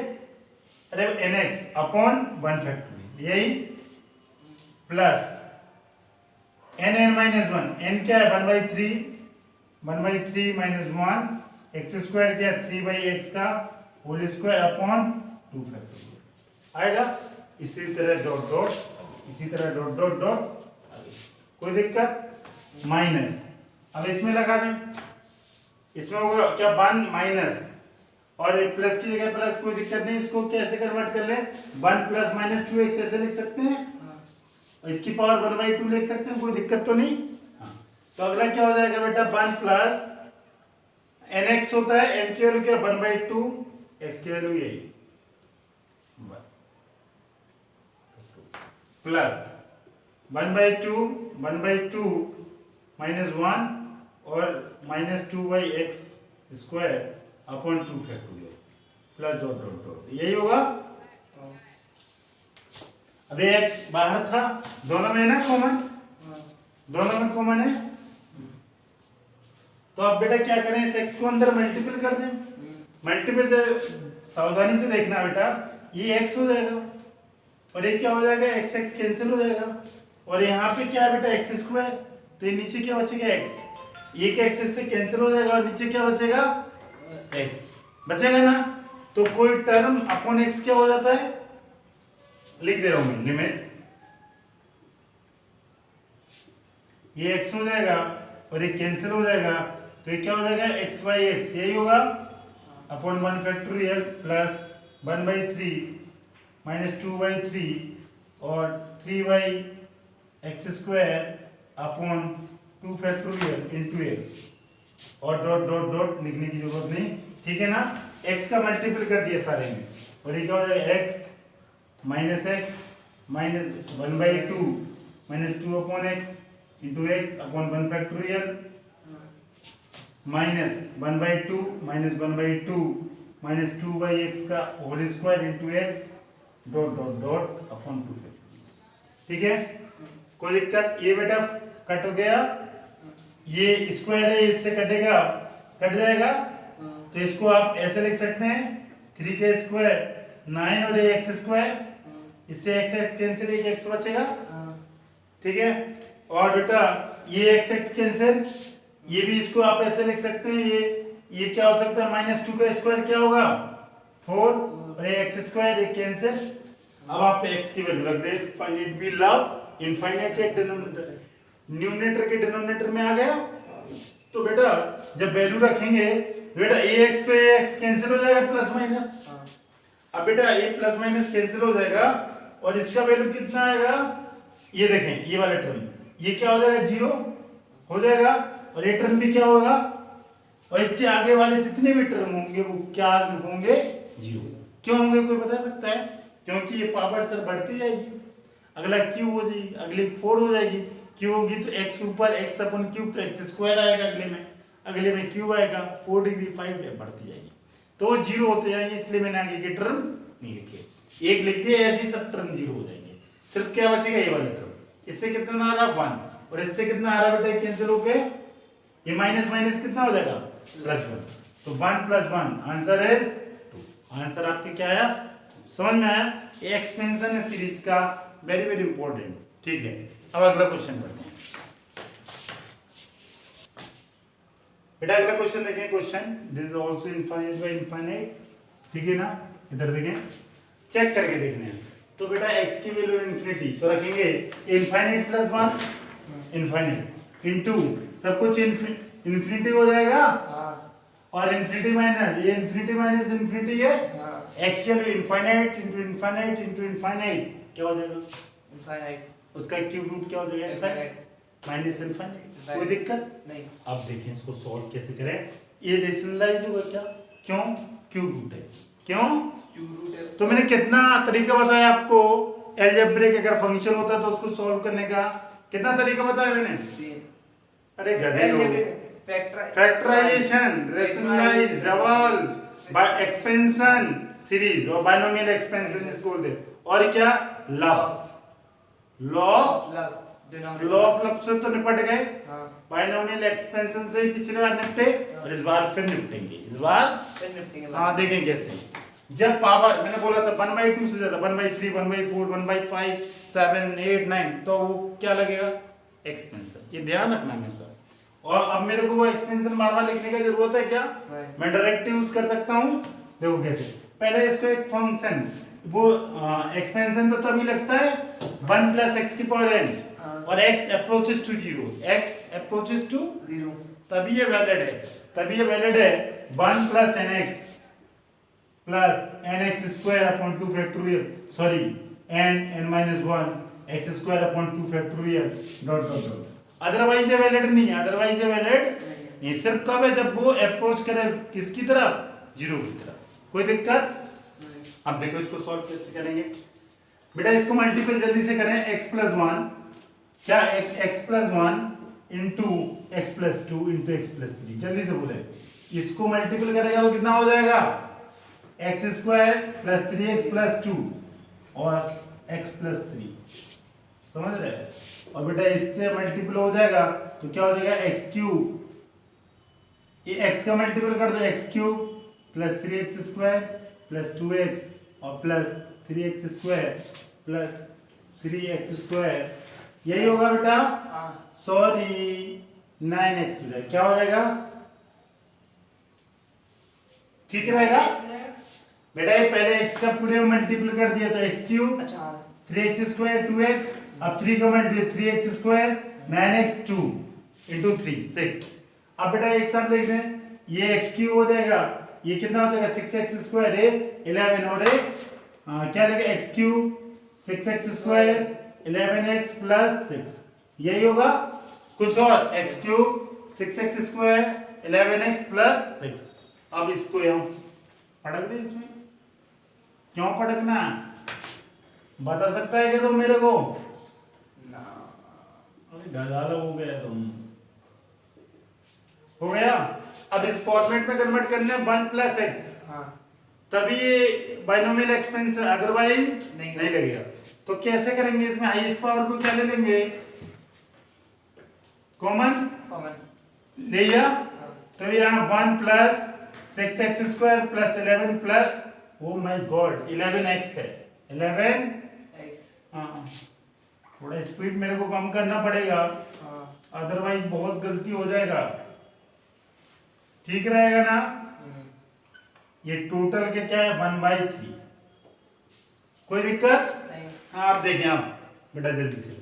अरे nx अपॉन 1 फैक्टोरियल, यही प्लस n माइनस 1। n क्या है? 1/3, 1/3 माइनस 1। एक्स स्क्वायर क्या है? 3/x का होल स्क्वायर अपॉन 2 फैक्टोरियल आएगा। इसी तरह डॉट डॉट, इसी तरह डॉट डॉट डॉट। कोई दिक्कत? माइनस। अब इसमें लगा दें, इसमें होगा क्या? 1 माइनस और प्लस की जगह प्लस, कोई दिक्कत नहीं। इसको कैसे कन्वर्ट कर ले? 1 प्लस माइनस 2x ऐसे लिख सकते हैं। और इसकी पावर 1/2 लिख सकते हैं, कोई दिक्कत तो नहीं। तो अगला क्या हो जाएगा बेटा? 1 प्लस nx होता है, n की वैल्यू क्या? 1/2, x की वैल्यू यही प्लस 1/2 माइनस 1 और minus 2/x square upon 2 factorial plus dot dot dot, यही होगा। अभी x बाहर था, दोनों में है ना कॉमन, दोनों में कॉमन है। तो अब बेटा क्या करें? इस x को अंदर मल्टीपल कर दें। मल्टीपल सावधानी से देखना बेटा, ये x हो जाएगा और ये क्या हो जाएगा? x x कैंसिल हो जाएगा। और यहाँ पे क्या है बेटा? x square. तो ये नीचे क्या बचेगा? x। ये क्या x से कैंसिल हो जाएगा और नीचे क्या बचेगा? x बचेगा ना। तो कोई टर्म अपॉन x क्या हो जाता है? लिख दे रहा हूं मैं, लिमिट ये x हो जाएगा और ये कैंसिल हो जाएगा। तो ये क्या हो जाएगा? x/x, यही होगा अपॉन 1 फैक्टोरियल प्लस 1/3 माइनस 2/3 और 3/x square upon 2 factorial into x और डॉट डॉट डॉट लिखने की जरूरत नहीं, ठीक है ना। x का मल्टीपल कर दिया सारे में और ये क्या हो जाएगा? x minus x minus 1/2 minus 2 upon x into x upon 1 factorial minus 1/2 minus 1/2 minus 2/x का whole square into x dot dot dot upon 2 factorial, ठीक है। कोई दिक्कत? ये बेटा कट हो गया, ये स्क्वायर है, इससे कटेगा, कट जाएगा। तो इसको आप ऐसे लिख सकते हैं 3 के स्क्वायर 9 और ये x स्क्वायर, इससे x कैंसिल, एक x बचेगा, ठीक है। और बेटा ये x कैंसिल, ये भी इसको आप ऐसे लिख सकते हैं, ये क्या हो सकता है? -2 का स्क्वायर क्या होगा? 4 और ये x स्क्वायर, ये कैंसिल। अब आप x की वैल्यू रख दे। Finite B love infinite denominator, numerator के डिनोमिनेटर में आ गया। तो बेटा जब वैल्यू रखेंगे बेटा ax पे ax कैंसिल हो जाएगा प्लस माइनस। अब बेटा ये प्लस माइनस कैंसिल हो जाएगा और इसका वैल्यू कितना आएगा? ये देखें, ये वाला टर्म, ये क्या हो जाएगा? 0 हो जाएगा और ये टर्म भी क्या होगा? और इसके आगे वाले जितने भी टर्म होंगे वो क्या होंगे? 0। क्यों होंगे? कोई बता सकता है? क्योंकि ये पावर सर बढ़ती जाएगी। अगला क्यू हो जाएगी, अगली 4 हो जाएगी। क्यू होगी तो x ऊपर x अपन क्यूब, तो x स्क्वायर आएगा, अगले में क्यूब आएगा, 4 डिग्री 5 बढ़ती जाएगी, तो 0 होते जाएंगे। इसलिए मैंने आगे के टर्म नहीं लिखे, एक लिख दिया, ऐसे सब टर्म 0 हो जाएंगे। सिर्फ क्या बचेगा? ये वाला टर्म। इससे कितना आ रहा? 1 और इससे कितना आ रहा बेटा? कैंसिल होके ये माइनस माइनस कितना हो जाएगा? +1। तो 1 + 1 आंसर इज 2। आंसर आपके क्या आया? समझ में आया? ये एक्सपेंशन है सीरीज का, वेरी वेरी इंपॉर्टेंट, ठीक है। अब अगला क्वेश्चन करते हैं बेटा। अगला क्वेश्चन देखें। Question this is also infinite by infinite, ठीक है ना। इधर देखें, चेक करके देखने हैं। तो बेटा x की वैल्यू इन्फिनिटी, तो रखेंगे इनफाइनाइट + 1 इनफाइनाइट इनटू सब कुछ इन्फिनिटी हो जाएगा और इन्फिनिटी माइनस ये इन्फिनिटी माइनस इन्फिनिटी है। x की value infinite into infinite into infinite क्या हो जाएगा? इनफाइनाइट। उसका क्यूब रूट क्या हो जाएगा? Infinite minus infinite. कोई दिक्कत नहीं। अब देखें इसको सॉल्व कैसे करें। ये रेशनलाइज होगा क्या? क्यों? क्यूब रूट है। क्यों? क्यूब रूट है। तो मैंने कितना तरीका बताया आपको अलजेब्रिक अगर फंक्शन होता तो उसको सॉल्व करने का कितना तरीका बताया मैंने? 3। अरे गधे लोग। Factorisation, rationalise, double, by expansion, series और बायनोमियल एक्सपेंशन इसको बोलते हैं। और क्या? लव। लॉ ऑफ लव से तो निपट गए। हाँ। बायनोमियल एक्सपेंशन से ही पिछले बार निपटे और इस बार फिर निपटेंगे। इस बार हाँ देखें कैसे। जब पावर मैंने बोला था 1/2 से ज्यादा 1/3, 1/4, 1/5, 7, 8, 9 तो वो क्या लगेगा? एक्सपेंशन। ये ध्यान रखना हमेशा। और अब मेरे को वो एक्सपेंशन बार-बार लिखने की जरूरत है क्या? मैं डायरेक्ट यूज कर सकता हूँ। देखो कैसे। पहले इसको एक फंक्शन वो एक्सपेंशन तो तभी लगता है 1 + x की पावर n और x approaches to 0, x approaches to 0 तभी ये वैलिड है। तभी ये वैलिड है 1 + nx plus nx² upon 2 factorial sorry n-1 x² upon 2 factorial dot dot dot. Otherwise ये वैलिड नहीं है। अदरवाइज ये वैलिड ये सिर्फ कब है? जब वो अप्रोच करे किसकी तरफ? 0 की तरफ। कोई दिक्कत? अब देखो इसको सॉल्व कैसे करेंगे। बेटा इसको मल्टीपल जल्दी से करें। x + 1 क्या? x + 1 into x + 2 into x + 3। जल्दी से बोले। इसको मल्टीपल करेगा तो कितना हो जाएगा? x² + 3x + 2 और x + 3। समझ रहे? और बेटा इससे मल्टीपल हो जाएगा तो क्या हो जाएगा? x³ ये x का मल्टीपल कर दो x³ + 3x² + 2x और प्लस 3x² + 3x²। यही होगा बेटा? सॉरी 9x हो जाएगा। क्या हो जाएगा? ठीक रहेगा बेटा? ये पहले x का पूरे में मल्टीपल कर दिया तो x³ अच्छा 3x² 2x अब 3 का मल्टीपल 3x² 9x 2 इंटू 3 6। अब बेटा एक साथ देख रहे हैं ये x³ हो जाएगा। ये कितना हो जाएगा? 6x² 11 और क्या लगेगा? x³ 6x² 11x + 6 यही होगा। कुछ और x³ 6x² 11x + 6। अब इसको यहाँ पढ़क दे। इसमें क्यों पढ़कना बता सकता है क्या तुम मेरे को? ना। अरे गधाला हो गया तुम। हो गया? अब इस फॉर्मेट में कन्वर्ट करना है 1 + x। हाँ। तभी ये बायनोमियल एक्सपेंशन अदरवाइज नहीं लगेगा। तो कैसे करेंगे? इसमें हाईएस्ट पावर को क्या ले लेंगे? कॉमन ले लिया तो यहाँ 1 + 6x² + 11 + oh my God 11x है 11x। हाँ थोड़ा स्पीड मेरे को कम करना पड़ेगा अदरवाइज बहुत गलती हो जाएगा। ठीक रहेगा ना? ये टोटल के क्या है? 1/3। कोई दिक्कत? नहीं। हाँ आप देखें आप बेटा जल्दी से।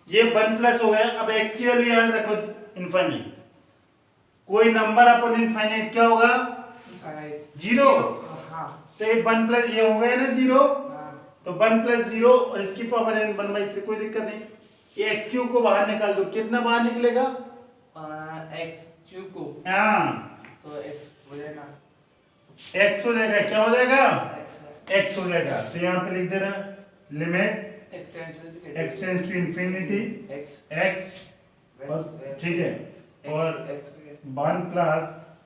ये 1 प्लस हो गया। अब x की वैल्यू याद रखो इनफाइनाइट। कोई नंबर अपन इनफाइनाइट क्या होगा? 0। हाँ। तो ये 1 प्लस ये हो गया ना 0। हाँ। तो 1 + 0 और इसकी पावर n 1/3। कोई दिक्कत नहीं। ये x³ को बाहर निकाल दो। कितना बाहर निकलेगा? x³ को हाँ तो x हो जाएगा। x हो जाएगा। क्या हो जाएगा? x x हो जाएगा। तो यहाँ पे लिख देना limit x tends to infinity x ठीक है और 1 +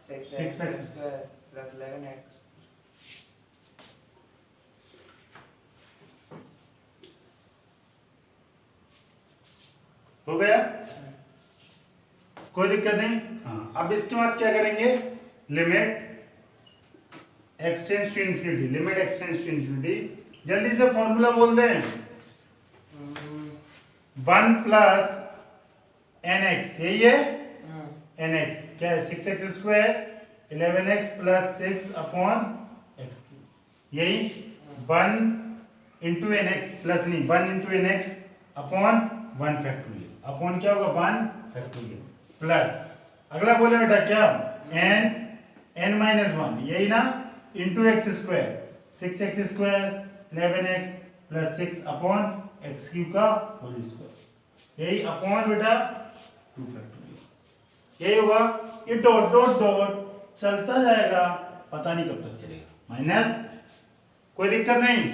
6x + 11x हो गया। कोई दिक्कत नहीं। हाँ अब इसके बाद क्या करेंगे? Limit x tends to infinity. Limit x tends to infinity. जल्दी से फॉर्मूला बोल दें। 1 + nx यही है। nx क्या है? 6x² 11x + 6 अपॉन x³ यही 1 इंटू nx प्लस नहीं 1 into nx upon 1 factorial. Upon क्या होगा? 1 फैक्टोरियल प्लस अगला बोले बेटा क्या? n-1 यही ना into x² 6x² 11x + 6 upon x³ का होल स्क्वायर यही अपॉन बेटा 2 फैक्टोरियल यही होगा। ये डॉट डॉट डॉट चलता जाएगा पता नहीं कब तक चलेगा। माइनस, कोई दिक्कत नहीं।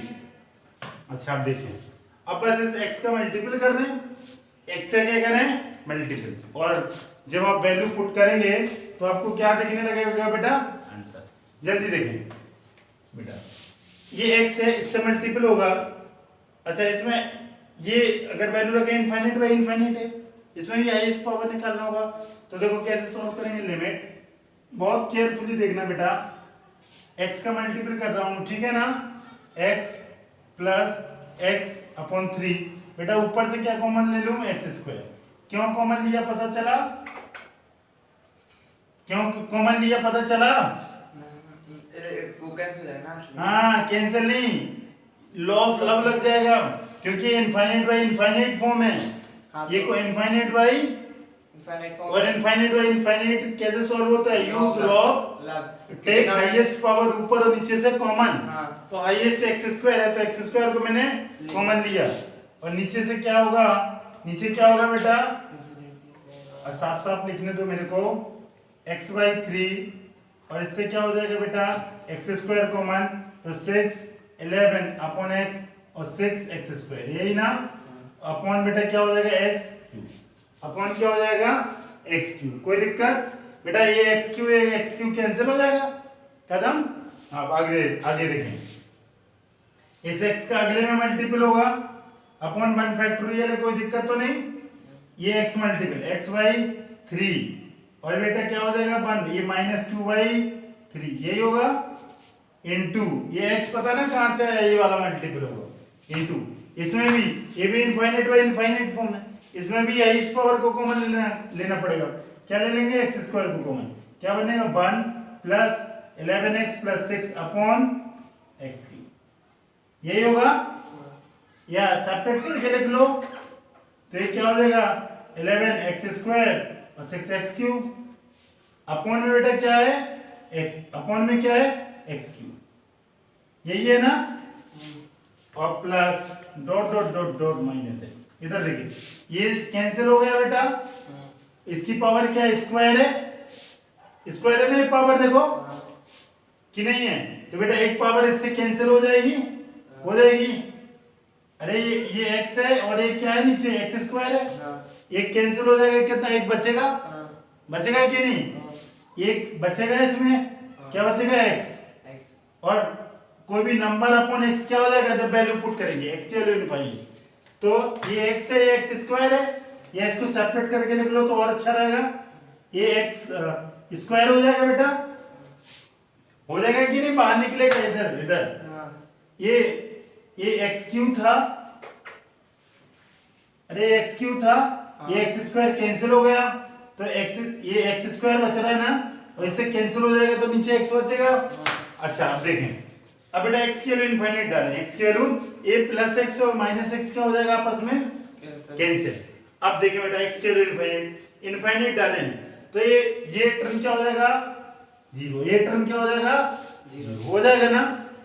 अच्छा आप देखिए, अब बस इस x का मल्टीपल कर दें, x से क्या करें मल्टीपल, और जब आप वैल्यू पुट करेंगे तो आपको क्या दिखने लगेगा बेटा आंसर। जल्दी देखें बेटा, ये x है, इससे मल्टीपल होगा। अच्छा इसमें ये अगर वैल्यू रखें इनफाइनाइट बाई इनफाइनाइट है, इसमें भी हाईएस्ट पावर निकालना होगा। तो देखो कैसे सॉल्व करेंगे, लिमिट बहुत केयरफुली देखना बेटा, x का मल्टीपल कर रहा हूं, ठीक है ना, x प्लस x अपॉन 3। बेटा ऊपर से क्या कॉमन ले लूं, x स्क्वायर। क्यों कॉमन लिया पता चला, क्यों कॉमन लिया पता चला? वो कैंसिल है ना, हाँ कैंसिल नहीं, लॉ ऑफ लव लग जाएगा, क्योंकि इनफाइनाइट बाई इनफाइनाइट फॉर्म है। हाँ, ये को इनफाइनाइट बाई इनफाइनाइट फॉर्म और इनफाइनाइट बाई इनफाइनाइट कैसे सॉल्व होता है, use law love, take highest power ऊपर और नीचे से कॉमन। हाँ। तो हाईएस्ट एक्स स्क्वायर है, तो एक्स स्क्वायर को मैंने कॉमन लिया, और नीचे से क्या होगा, नीचे क्या होगा बेटा, साफ साफ लिखने दो मेरे को, x बाई 3, और इससे क्या हो जाएगा बेटा एक्स स्क्वायर कॉमन, तो 6 11 अपॉन एक्स और 6 एक्स स्क्वायर, यही ना, अपॉन बेटा क्या हो जाएगा एक्स क्यूब, अपॉन क्या हो जाएगा एक्स क्यूब। कोई दिक्कत बेटा, ये एक्स क्यूब कैंसिल हो जाएगा कदम। आप आगे आगे देखें, इस x का अगले में मल्टीपल होगा, अपॉन 1 फैक्टोरियल है, कोई दिक्कत तो नहीं। ये x मल्टीपल x बाई 3, और बेटा क्या हो जाएगा 1, ये -2 बाई 3, यही होगा, इनटू ये x पता ना कहां से आया, ये वाला मल्टीपल होगा, इनटू इसमें भी, ये भी इनफाइनाइट बाई इनफाइनाइट फॉर्म है, इसमें भी हाईएस्ट पावर को कॉमन लेना पड़ेगा। क्या ले लेंगे, एक्स स्क्वायर को कॉमन, क्या बनेगा 1 plus 11x plus 6 upon x cube, यही होगा, या सेपरेट करके लिख लो, तो ये क्या हो जाएगा 11x स्क्वायर और 6x क्यूब, अपॉन में बेटा क्या है x, अपॉन में क्या है x क्यूब, यही है ना, और plus dot dot dot dot minus x। इधर देखिए ये कैंसिल हो गया बेटा, इसकी पावर क्या है, स्क्वायर है, स्क्वायर है ना, एक पावर देखो कि नहीं है, तो बेटा एक पावर इससे कैंसिल हो जाएगी, हो जाएगी। अरे ये x है और एक क्या है नीचे x स्क्वायर है, एक कैंसिल हो जाएगा, कितना एक बचेगा, बचेगा कि नहीं, एक बचेगा इसमें, क्या बचेगा x, और कोई भी नंबर अपॉन x क्या हो जाएगा जब वैल्यू पुट करेंगे, x की वैल्यू निकालिए, तो ये x है, ये x स्क्वायर है, या इसको सेपरेट करके लिख लो तो और अच्छा रहेगा, ये x स्क्वायर हो जाएगा बेटा, हो जाएगा कि नहीं, बाहर निकलेगा इधर इधर, ये x क्यूब था, अरे x क्यूब था, ये x स्क्वायर कैंसिल हो गया, तो x, ये x स्क्वायर बच रहा है ना, और इससे कैंसिल हो जाएगा तो नीचे x बचेगा। अच्छा अब देखें, अब बेटा x की वैल्यू इनफाइनाइट डालें, x की वैल्यू a प्लस x और माइनस x क्या हो जाएगा आपस में कैंसिल। अब देखिए बेटा x की वैल्यू इनफाइनाइट डालें, तो ये टर्म क्या हो जाएगा 0, ये टर्म क्या हो जाएगा 0 हो जाएगा ना,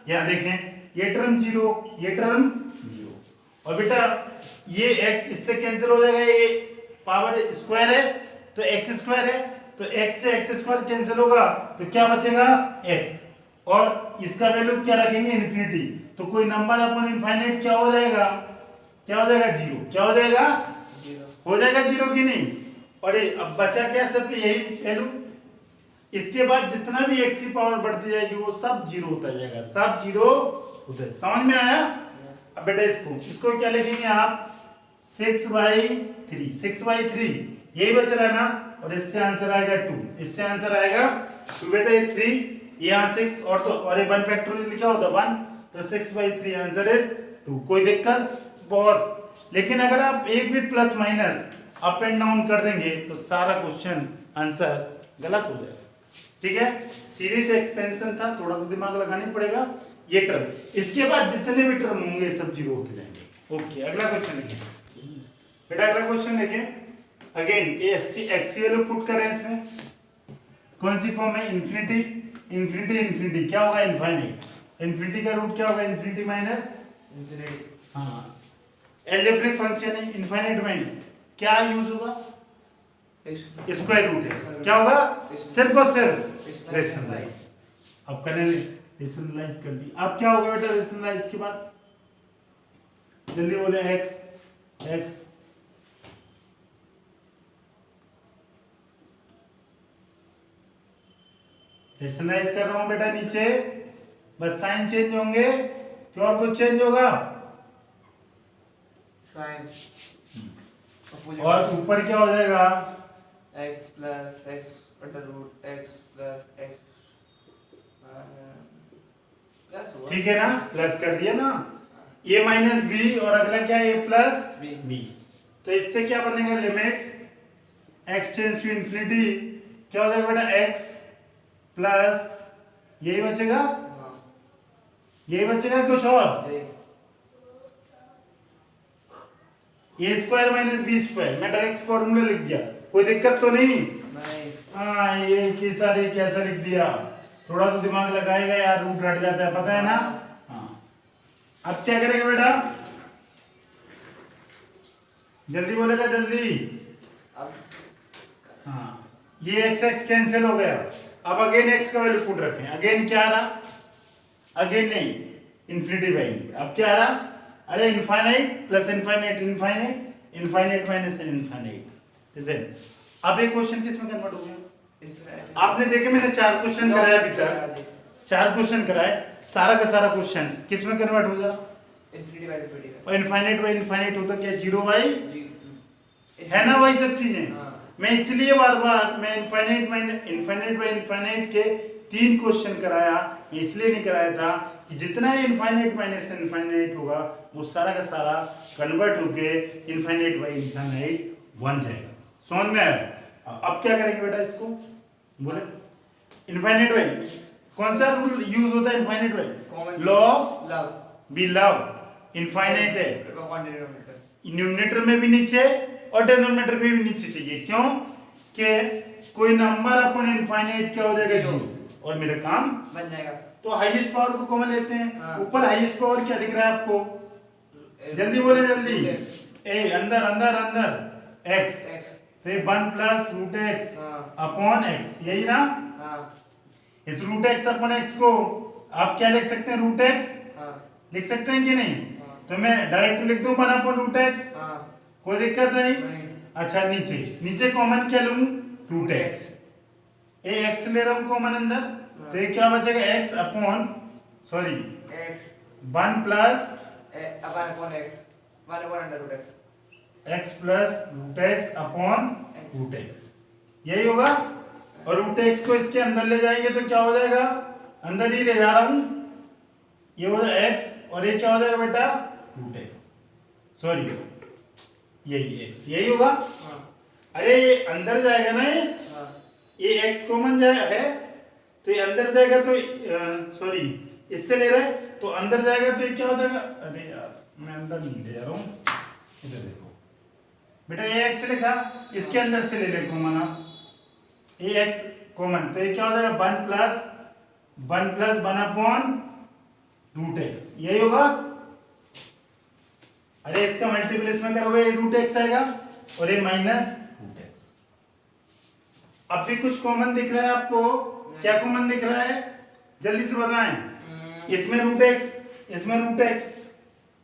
यहाँ देखें ये टर्म 0, ये टर्म 0, और बेटा ये x इससे कैंसिल हो जाएगा, ये पावर स्क्वायर है तो x स्क्वायर है, तो x से x स्क्वायर कैंसिल होगा, तो क्या बचेगा x, और इसका वैल्यू क्या रखेंगे इन्फिनिटी, तो कोई नंबर अपॉन इनफाइनाइट क्या हो जाएगा, क्या हो जाएगा 0, क्या हो जाएगा 0, हो जाएगा 0 की नहीं, और अब बचा क्या सिर्फ यही वैल्यू, इसके बाद जितना भी x की पावर बढ़ती जाएगी वो सब 0 होता जाएगा, सब 0 होता है, समझ में आया। अब बेटा इसको क्या लिखेंगे आप 6/3, 6/3 यही बच रहा है ना, और इससे आंसर आएगा 2, इससे आंसर आएगा 2 बेटा, ये 3 यहाँ 6 और तो और ये 1 फैक्टोरियल लिखा होता 1, तो 6/3 आंसर इज 2। कोई दिक्कत बहुत, लेकिन अगर आप एक भी plus minus up and down कर देंगे तो सारा क्वेश्चन आंसर गलत हो जाएगा, ठीक है। सीरीज एक्सपेंशन था, थोड़ा तो दिमाग लगाना पड़ेगा। ये टर्म, इसके बाद जितने भी टर्म होंगे सब 0 होते जाएंगे। ओके अगला क्वेश्चन देखिए बेटा, अगला क्वेश्चन देखिए, अगेन एक्स की वैल्यू पुट करें, इसमें कौन सी फॉर्म है, इन्फिनिटी इन्फिनिटी इन्फिनिटी, क्या होगा इनफाइनाइट, इन्फिनिटी का रूट क्या होगा इन्फिनिटी माइनस इन्फिनिटी, हाँ एल्जेब्रिक फंक्शन है, इनफाइनाइट में क्या यूज होगा, स्क्वायर रूट है, क्या होगा सिर्फ और सिर्फ रेशनलाइज। अब करें रेशनलाइज कर दी। अब क्या होगा बेटा रेशनलाइज के बाद? जल्दी बोले एक्स एक्स रेशनलाइज कर रहा हूं बेटा नीचे, बस साइन चेंज होंगे, क्या और कुछ चेंज होगा? साइन और ऊपर क्या हो जाएगा? x plus x under root x plus x plus हुआ। ठीक है ना, प्लस कर दिया ना, a माइनस बी और अगला क्या है a प्लस b। बी। तो इससे क्या बनेगा? Limit x tends to infinity, क्या हो जाएगा बेटा? x प्लस यही बचेगा, हाँ यही बचेगा कुछ और? ये ए स्क्वायर माइनस बी स्क्वायर, मैं डायरेक्ट फॉर्मूला लिख दिया, कोई दिक्कत तो नहीं? नहीं हाँ ये कैसा रे कैसा लिख दिया, थोड़ा तो दिमाग लगाएगा यार, रूट हट जाता है पता है ना। हाँ अब क्या करेगा बेटा? जल्दी बोलेगा जल्दी। अब हाँ ये एक्स एक्स कैंसिल हो गया, अब अगेन एक्स का वैल्यू पुट रखें, अगेन क्या आ रहा? अगेन नहीं, इन्फिनिटी बाई इन्फिनिटी। अब क्या आ रहा? अरे infinite plus infinite infinite infinite minus infinite is it. अब एक क्वेश्चन किस में कन्वर्ट हो गया? इन्फिनिटी आपने देखे मैंने 4 क्वेश्चन कराया अभी तक, 4 क्वेश्चन कराए, सारा का सारा क्वेश्चन किस में कन्वर्ट हो जा? इन्फिनिटी बाई इन्फिनिटी और इनफाइनाइट बाई इनफाइनाइट होता क्या? 0 बाई जी है ना वही सब चीजें। हाँ। मैं इसलिए बार बार मैं इनफाइनाइट बाई इनफाइनाइट के 3 क्वेश्चन कराया, मैं इसलिए नहीं कराया था कि जितना इनफाइनाइट माइनस इनफाइनाइट होगा वो सारा का सारा कन्वर्ट होके इनफाइनाइट बाई इनफाइनाइट बन जाएगा। समझ में आया? अब क्या करेंगे बेटा इसको? बोले इनफाइनाइट बाई कौन सा रूल यूज होता है? Infinite by law of love we love, infinite है डिनोमिनेटर न्यूमरेटर में भी नीचे और डिनोमिनेटर में भी नीचे चाहिए, क्यों? कि कोई नंबर अपन इनफाइनाइट क्या हो जाएगा? Zero। 0 और मेरा काम बन जाएगा। तो हाईएस्ट पावर को कॉमन लेते हैं। हाँ। ऊपर हाईएस्ट पावर क्या दिख रहा है आपको? जल्दी बोले जल्दी। ए अंदर अंदर अंदर एक्स, x तो ये 1 प्लस रूट एक्स हाँ। अपॉन एक्स, यही ना? हाँ इस रूट एक्स अपॉन एक्स को आप क्या लिख सकते हैं? रूट एक्स हाँ लिख सकते हैं कि नहीं? हाँ। तो मैं डायरेक्ट लिख दूं 1 अपॉन रूट एक्स, हाँ कोई दिक्कत नहीं? नहीं अच्छा नीचे नीचे कॉमन क्या लूं? Root x. ए एक्स ले रहा हूं कॉमन अंदर, तो ये क्या बचेगा? X upon sorry x 1 plus upon upon x 1 upon under root x X plus root X upon root X, यही होगा। और रूट एक्स को इसके अंदर ले जाएंगे तो क्या हो जाएगा? अंदर ही ले जा रहा हूं, ये हो जाएगा एक्स और ये क्या हो जाएगा बेटा? रूट एक्स, सॉरी यही एक्स, यही होगा। हाँ अरे ये अंदर जाएगा ना, हाँ ये एक्स कॉमन जाए है तो ये अंदर जाएगा तो सॉरी इससे ले रहा है तो अंदर जाएगा तो ये क्या हो जाएगा? अरे यार मैं अंदर नहीं ले जा रहा हूँ, इधर देखो बेटा, ये एक्स लिखा, इसके अंदर से ले ले कॉमन आप, ये एक्स कॉमन, तो ये क्या हो जाएगा? 1 प्लस 1 अपॉन रूट एक्स, यही होगा। अरे इसका मल्टीपल इसमें करोगे ये रूट एक्स आएगा और ये माइनस रूट एक्स। अब भी कुछ कॉमन दिख रहा है आपको? क्या कॉमन दिख रहा है? जल्दी से बताएं। इसमें रूट एक्स, इसमें रूट एक्स,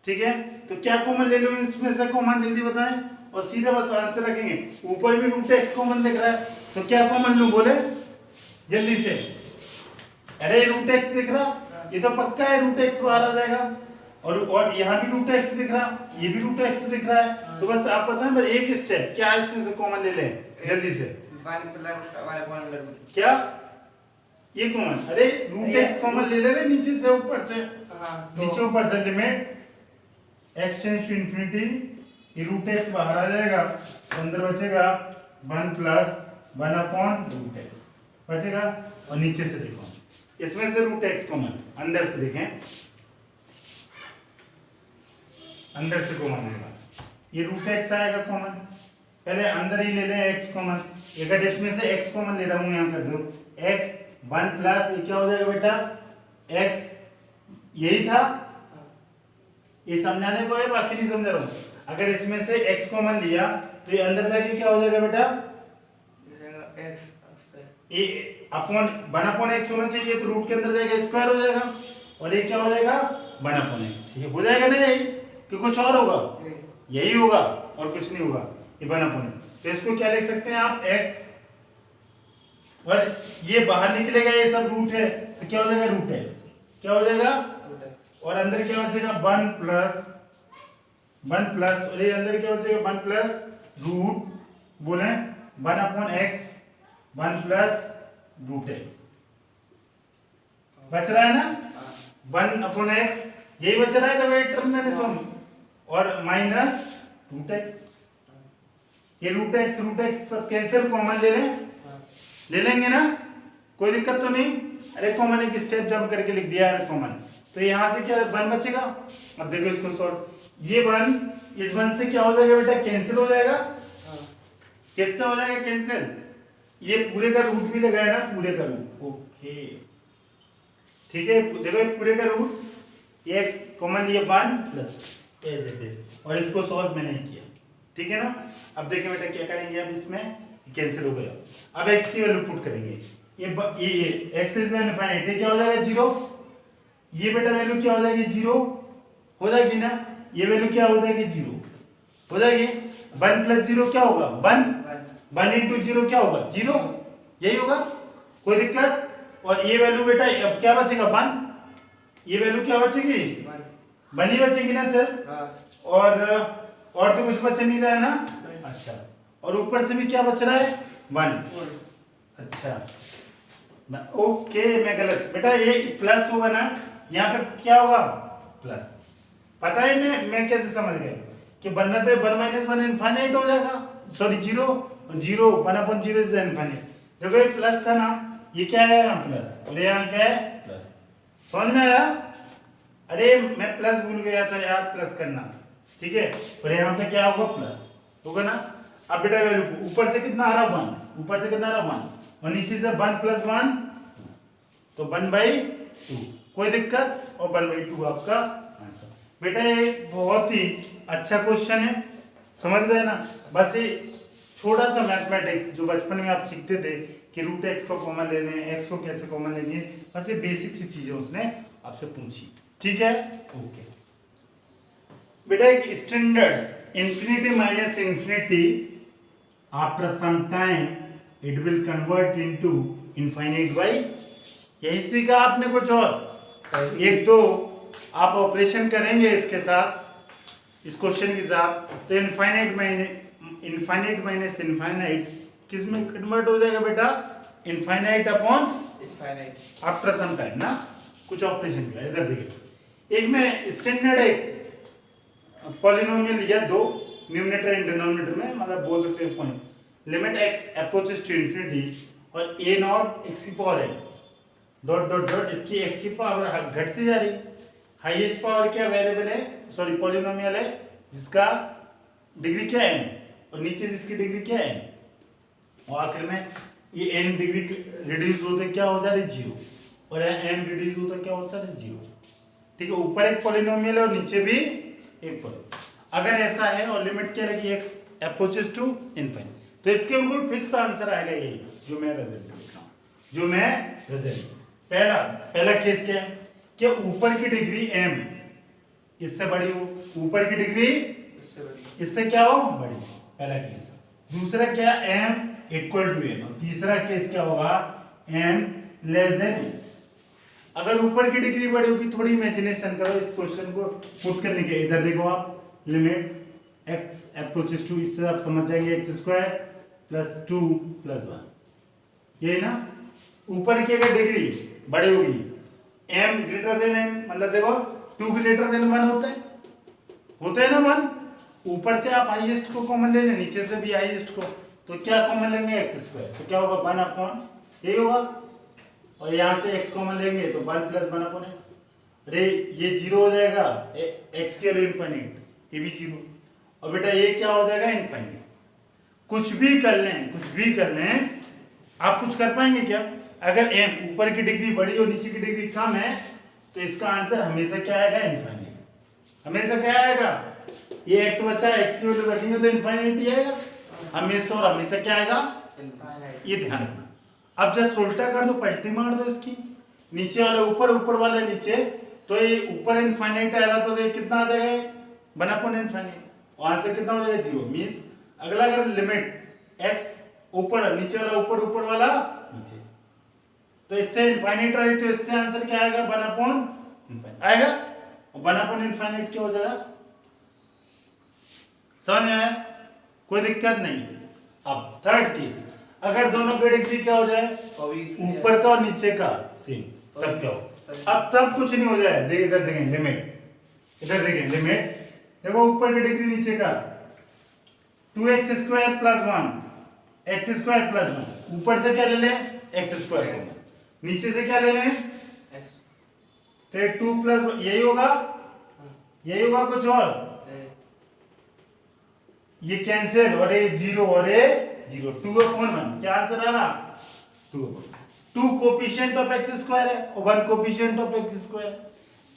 ठीक है, तो क्या कॉमन ले लूं इसमें से? कॉमन जल्दी बताएं और सीधा बस आंसर रखेंगे। ऊपर भी रूट एक्स कॉमन दिख रहा है तो क्या कॉमन लूं? बोले जल्दी से। अरे रूट एक्स दिख रहा, ये तो पक्का है रूट एक्स बाहर आ जाएगा, और यहाँ भी रूट एक्स दिख रहा, ये भी रूट एक्स दिख रहा है, तो बस आप बताएं बस एक स्टेप क्या इसमें से कॉमन ले लें जल्दी से। 1 प्लस 1 अपॉन अंडर रूट क्या ये कॉमन? अरे रूट एक्स कॉमन ले ले नीचे से ऊपर से, हाँ नीचे ऊपर से limit x tends to infinity, ये रूट एक्स बाहर आ जाएगा तो अंदर बचेगा 1 प्लस 1 अपॉन रूट एक्स बचेगा, और नीचे से देखो इसमें से रूट एक्स कॉमन, अंदर से देखें अंदर से कॉमन आएगा, ये रूट एक्स आएगा कॉमन, पहले अंदर ही ले लें x कॉमन, अगर इसमें से x कॉमन ले रहा हूं यहां कर दो x 1 प्लस ये क्या हो जाएगा बेटा? x, यही था, ये समझाने को है बाकी नहीं समझा रहा हूं। अगर इसमें से x कॉमन लिया तो ये अंदर जाके क्या हो जाएगा बेटा? x ये अपॉन 1/x होना चाहिए, तो रूट के अंदर जाएगा स्क्वायर हो जाएगा, और ये क्या हो जाएगा 1/x। ये हो जाएगा ना यही, कि कुछ और होगा? यही होगा और कुछ नहीं होगा, ये 1/x। तो इसको क्या लिख सकते हैं आप x, और ये बाहर निकलेगा, ये सब रूट है, तो क्या हो जाएगा रूट x, क्या हो जाएगा, और अंदर क्या बचेगा 1 प्लस, और ये अंदर क्या बचेगा 1 प्लस रूट, बोले 1/x 1 प्लस रूट x बच रहा है ना, 1/x यही बच रहा है, तो एक टर्म मैंने सुन, और माइनस रूट x, ये रूट x सब कैंसिल, कॉमन ले लेंगे ना, कोई दिक्कत तो नहीं। अरे कॉमन एक स्टेप जंप करके लिख दिया है कॉमन, तो यहाँ से क्या 1 बचेगा। अब देखो इसको सॉल्व, ये 1 इस 1 से क्या हो जाएगा बेटा, कैंसिल हो जाएगा। किससे हो जाएगा कैंसिल, ये पूरे का रूट भी लगाया ना, पूरे का रूट, ओके ठीक है। देखो ये पूरे का रूट, ये x कॉमन लिए 1 प्लस एज इट इज, और इसको सॉल्व मैंने किया, ठीक है ना। अब देखिए बेटा क्या करेंगे, अब इसमें कैंसिल हो गया, अब x की वैल्यू पुट करेंगे, ये x इज इनफाइनाइट, ये क्या हो जाएगा 0, ये बेटा वैल्यू क्या हो जाएगी 0 हो जाएगी ना, ये वैल्यू क्या हो जाएगी 0 हो जाएगी। 1 प्लस 0 क्या होगा 1 इंटू 0 क्या होगा 0, यही होगा, कोई दिक्कत। और ये वैल्यू बेटा अब क्या बचेगा 1, ये वैल्यू क्या बचेगी 1 ही बचेगी ना सर, और तो कुछ बच नहीं रहा है ना, अच्छा, और ऊपर से भी क्या बच रहा है 1, अच्छा ओके, मैं गलत बेटा, ये प्लस होगा ना, यहाँ पे क्या होगा प्लस, पता है मैं कैसे समझ गया कि बनना तो 1 - 1 इनफाइनाइट हो जाएगा, सॉरी 0 1/0 इज इनफाइनाइट। देखो ये प्लस था ना, ये क्या है यहाँ प्लस, और यहाँ क्या है प्लस, समझ में आया। अरे मैं प्लस भूल गया था यार, प्लस करना, ठीक है, और यहाँ पे क्या होगा प्लस होगा ना। अब बेटा वैल्यू ऊपर से कितना आ रहा 1, ऊपर से कितना आ रहा 1, और नीचे से 1 + 1 तो 1/2, कोई दिक्कत, और 1/2 आपका आंसर। बेटा ये बहुत ही अच्छा क्वेश्चन है, समझ गए ना। बस ये छोटा सा मैथमेटिक्स जो बचपन में आप सीखते थे कि रूट x को कॉमन ले लें, x को कैसे कॉमन लेंगे, बस ये बेसिक सी चीजें उसने आपसे पूछी, ठीक है ओके। बेटा एक standard infinity minus infinity after some time it will convert into infinite by, यही सीखा आपने कुछ और। एक तो आप ऑपरेशन करेंगे इसके साथ, इस क्वेश्चन के साथ, तो इनफाइनाइट माइनस इनफाइनाइट किस में कन्वर्ट हो जाएगा बेटा, infinite upon infinite after some time ना, कुछ ऑपरेशन किया। इधर देखिए, एक में स्टैंडर्ड एक पॉलिनोमियल या दो न्यूमरेटर एंड डिनोमिनेटर में, मतलब बोल सकते हैं point, limit x approaches to infinity और a नॉट x की पावर है डॉट डॉट डॉट, इसकी x की पावर घटती जा रही, हाईएस्ट पावर क्या अवेलेबल है, सॉरी पॉलिनोमियल है जिसका डिग्री क्या है n, और नीचे जिसकी डिग्री क्या है n, और आखिर में ये n डिग्री रिड्यूस होते क्या हो जा रही 0, और m रिड्यूस होता क्या होता है 0, ठीक है। ऊपर एक पॉलिनोमियल है और नीचे भी एक पॉलिनोमियल, अगर ऐसा है और लिमिट क्या लगी x अप्रोचेस टू इनफाइनाइट, तो इसके बिल्कुल फिक्स आंसर आएगा यही जो मैं रिजल्ट लिख रहा हूं, जो मैं रिजल्ट। पहला केस क्या है कि ऊपर की डिग्री m इससे बड़ी हो, ऊपर की डिग्री इससे क्या हो बड़ी, पहला केस। दूसरा क्या m इक्वल टू n, और तीसरा केस क्या होगा m लेस देन n। अगर ऊपर की डिग्री बड़ी होगी, थोड़ी इमेजिनेशन करो इस क्वेश्चन को पुट करने के, इधर देखो आप, लिमिट x अप्रोचेस टू, इससे आप समझ जाएंगे x² + 2 + 1, यही ना। ऊपर की अगर डिग्री बड़ी होगी, m ग्रेटर देन n, मतलब देखो 2 ग्रेटर देन 1 होता है ना 1, ऊपर से आप हाईएस्ट को कॉमन ले लें, नीचे से भी हाईएस्ट को, तो क्या कॉमन लेंगे x², तो क्या होगा 1/, यही होगा, और यहाँ से x कॉमन लेंगे तो 1 + 1/x, अरे ये 0 हो जाएगा, x के लिए इनफाइनाइट, ये भी 0, और बेटा ये क्या हो जाएगा इनफाइनाइट। कुछ भी कर लें आप कुछ कर पाएंगे क्या, अगर m ऊपर की डिग्री बड़ी और नीचे की डिग्री कम है, तो इसका आंसर हमेशा क्या आएगा इनफाइनाइट, हमेशा क्या आएगा, ये x बचा, x की वैल्यू रखेंगे तो इनफाइनाइट ही आएगा हमेशा, और हमेशा क्या आएगा इनफाइनाइट, ये ध्यान रखना। अब जस्ट उल्टा कर दो, पलटी मार दो इसकी, नीचे वाले ऊपर, ऊपर वाले नीचे, तो ये ऊपर इनफाइनाइट आ रहा तो ये कितना आ जाएगा 1/इनफाइनाइट, और आंसर कितना हो जाएगा 0। मींस अगला अगर लिमिट x ऊपर, नीचे वाला ऊपर, ऊपर वाला नीचे, तो इससे इनफाइनाइट रही तो इससे आंसर क्या आएगा 1/इनफाइनाइट आएगा, और 1/इनफाइनाइट क्या हो जाएगा, समझ में आया, कोई दिक्कत नहीं। अब थर्ड केस, अगर दोनों का डिग्री क्या हो जाए, ऊपर का और नीचे का सेम, तब क्या हो, अब तब कुछ नहीं हो जाए, देख इधर देखें लिमिट, इधर देखें लिमिट, देखो ऊपर की डिग्री नीचे का 2x² + 1 x² + 1, ऊपर से क्या ले लें x² को, नीचे से क्या ले लें तो 2 + यही होगा, यही होगा, कुछ और ये कैंसिल, और ये 0 और ये 0, 2/1, क्या आंसर आ रहा 2 कोफिशिएंट ऑफ x² है और 1 कोफिशिएंट ऑफ x²,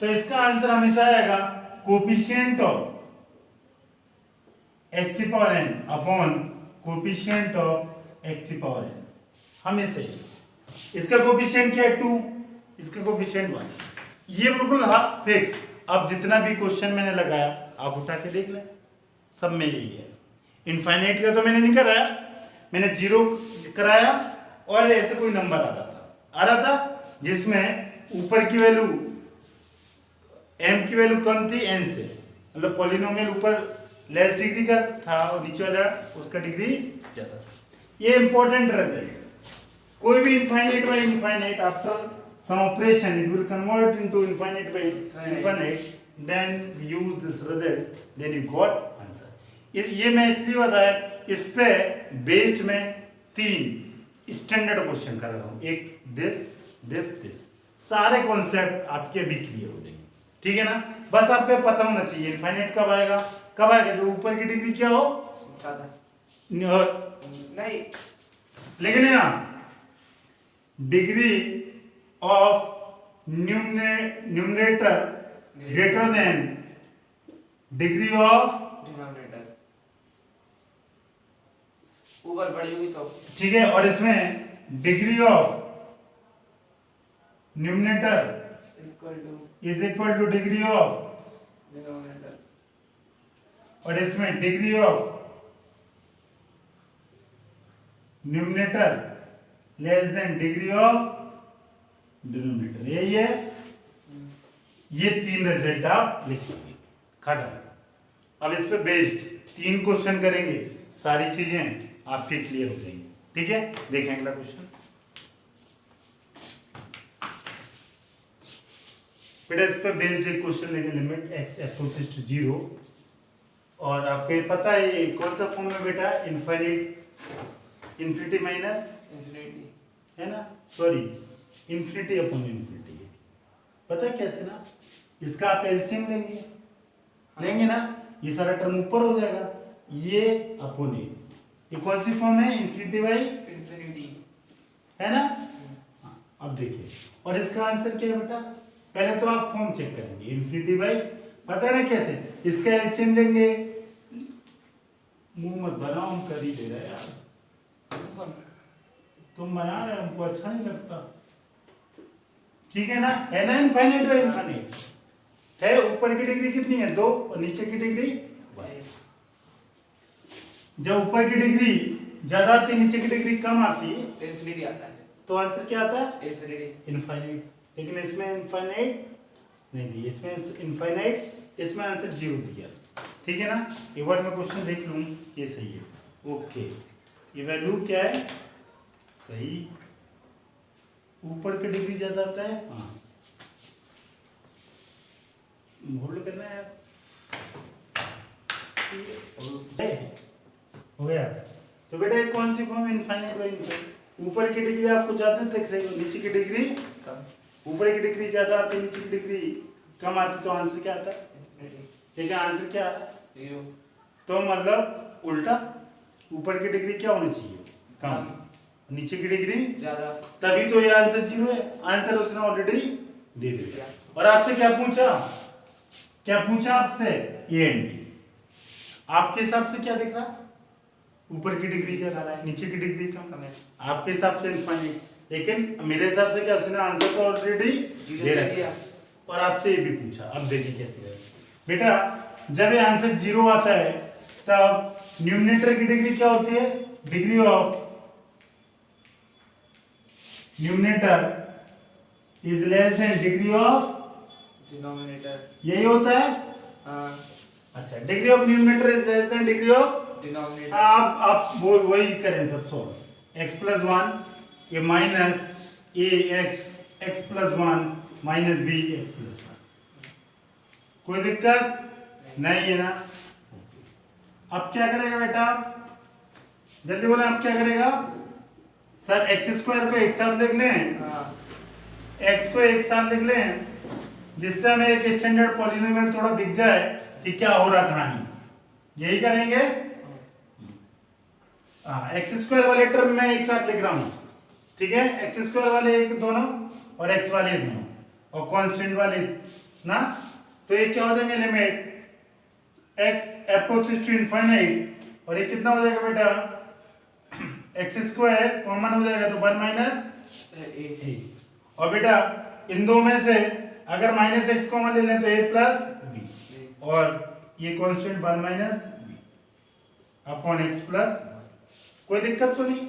तो इसका आंसर हमेशा आएगा coefficient of x⁴n upon coefficient of x⁴n, हमेशा ही। इसका कोफिशिएंट क्या है 2, इसका कोफिशिएंट 1, ये बिल्कुल फिक्स। अब जितना भी क्वेश्चन मैंने लगाया आप उठा के देख लें, सब में यही है। इनफाइनाइट का तो मैंने नहीं कराया, मैंने 0 कराया और ऐसे कोई नंबर आ रहा था जिसमें ऊपर की वैल्यू m की वैल्यू कम थी n से, मतलब पॉलिनोमियल ऊपर लेस डिग्री का था और नीचे वाला उसका डिग्री ज्यादा था। ये इंपॉर्टेंट रिजल्ट, कोई भी infinite by infinite after some operation it will convert into infinite by infinite, then use this result, then you got answer. ये मैं इसलिए बताया, इस पे बेस्ड में 3 स्टैंडर्ड क्वेश्चन कर रहा हूं, एक दिस, सारे कॉन्सेप्ट आपके भी क्लियर हो जाएंगे, ठीक है ना। बस आपको पता होना चाहिए इनफाइनाइट कब आएगा, जो ऊपर की डिग्री क्या हो नहीं, लेकिन है ना degree of numerator greater than degree of denominator, ऊपर बढ़ी हुई तो ठीक है, और इसमें degree of numerator is equal two degree of denominator, और इसमें degree of numerator less than degree of denominator, यही है। ये 3 रिजल्ट आप लिखिए, खत्म। अब इस पे बेस्ड 3 क्वेश्चन करेंगे, सारी चीजें आपके क्लियर हो जाएंगी, ठीक है। देखें अगला क्वेश्चन, बेटा इस पे बेस्ड एक क्वेश्चन लेंगे, लिमिट x अप्रोचेस टू 0, और आपको ये पता है ये कौन सा फॉर्म में बेटा, इन्फिनिटी माइनस इंफिनिटी है ना, सॉरी इन्फिनिटी अपॉन इन्फिनिटी, पता है कैसे ना, इसका आप एलसीएम लेंगे ना, ये सारा टर्म ऊपर हो जाएगा, ये अपॉन ये कौन सी फॉर्म है, इन्फिनिटी बाई इंफिनिटी है ना। अब देखिए, और इसका आंसर क्या है बेटा, पहले तो आप फॉर्म चेक करेंगे, इन्फिनिटी बाई, पता है ना कैसे, इसका एलसीएम लेंगे, मुंह मत बनाओ, हम कर ही दे रहे यार, तुम बना रहे, हमको अच्छा नहीं लगता, ठीक है ना इनफाइनाइट बाई इनफाइनाइट है, ऊपर की डिग्री कितनी है 2 और नीचे की डिग्री 1, जब ऊपर की डिग्री ज्यादा आती है नीचे की डिग्री कम आती है इंफिनिटी आता है, तो आंसर क्या आता है इंफिनिटी इनफाइनाइट, लेकिन इसमें इनफाइनाइट नहीं दी, इसमें इनफाइनाइट, इसमें आंसर 0 दिया, ठीक है ना। एक बार मैं क्वेश्चन देख लूं, ये सही है, ओके, ये वैल्यू क्या है, सही, ऊपर की डिग्री ज्यादा आता है, हाँ होल्ड करना है यार, हो गया। तो बेटा ये कौन सी फॉर्म इनफाइनाइट बाई इनफाइनाइट, ऊपर की डिग्री आपको ज्यादा दिख रही है, नीचे की डिग्री कम, ऊपर की डिग्री ज्यादा आती है, नीचे की डिग्री कम आती, तो आंसर क्या आता है, ठीक है, आंसर क्या आ रहा है 0, तो मतलब उल्टा, ऊपर की डिग्री क्या होनी चाहिए कम, नीचे की डिग्री ज्यादा, तभी तो ये आंसर 0 है, आंसर उसने ऑलरेडी दे दिया। और आपसे क्या पूछा आपसे, ए एंड बी, आपके हिसाब से क्या दिख रहा, ऊपर की डिग्री ज्यादा, नीचे की डिग्री कम, आपके हिसाब से इनफाइनाइट, लेकिन मेरे हिसाब से क्या उसने आंसर तो ऑलरेडी जीरो दे दे रखा दिया। है और आपसे ये भी पूछा। अब देखिए कैसे है बेटा, जब ये आंसर 0 आता है तब न्यूमरेटर की डिग्री क्या होती है? Degree of numerator is less than degree of denominator. यही होता है। हाँ, अच्छा, degree of numerator is less than degree of, denominator. आप वो वही करें सब सॉल्व। x प्लस 1 ये minus A X plus 1 minus B x plus 1। कोई दिक्कत नहीं है ना? अब क्या करेगा बेटा? जल्दी बोले, अब क्या करेगा? सर एक्स स्क्वायर को एक साथ लिख लें, हाँ, एक्स को एक साथ लिख लें, जिससे हमें एक स्टैंडर्ड पॉलिनोमियल थोड़ा दिख जाए कि क्या हो रहा कहानी। यही करेंगे। हाँ, एक्स स्क्वायर वाले टर्म में एक साथ लिख रहा हूं, ठीक है? एक्स स्क्वायर वाले एक दोनों और एक्स वाले दोनों और कांस्टेंट वाले ना, तो ये क्या हो जाएंगे? Limit x approaches to infinite और ये कितना हो जाएगा बेटा? एक्स स्क्वायर कॉमन हो जाएगा तो 1 माइनस ए। और बेटा इन दो में से अगर माइनस एक्स कॉमन ले लें तो a प्लस बी और ये constant 1 minus b upon x plus. कोई दिक्कत तो नहीं?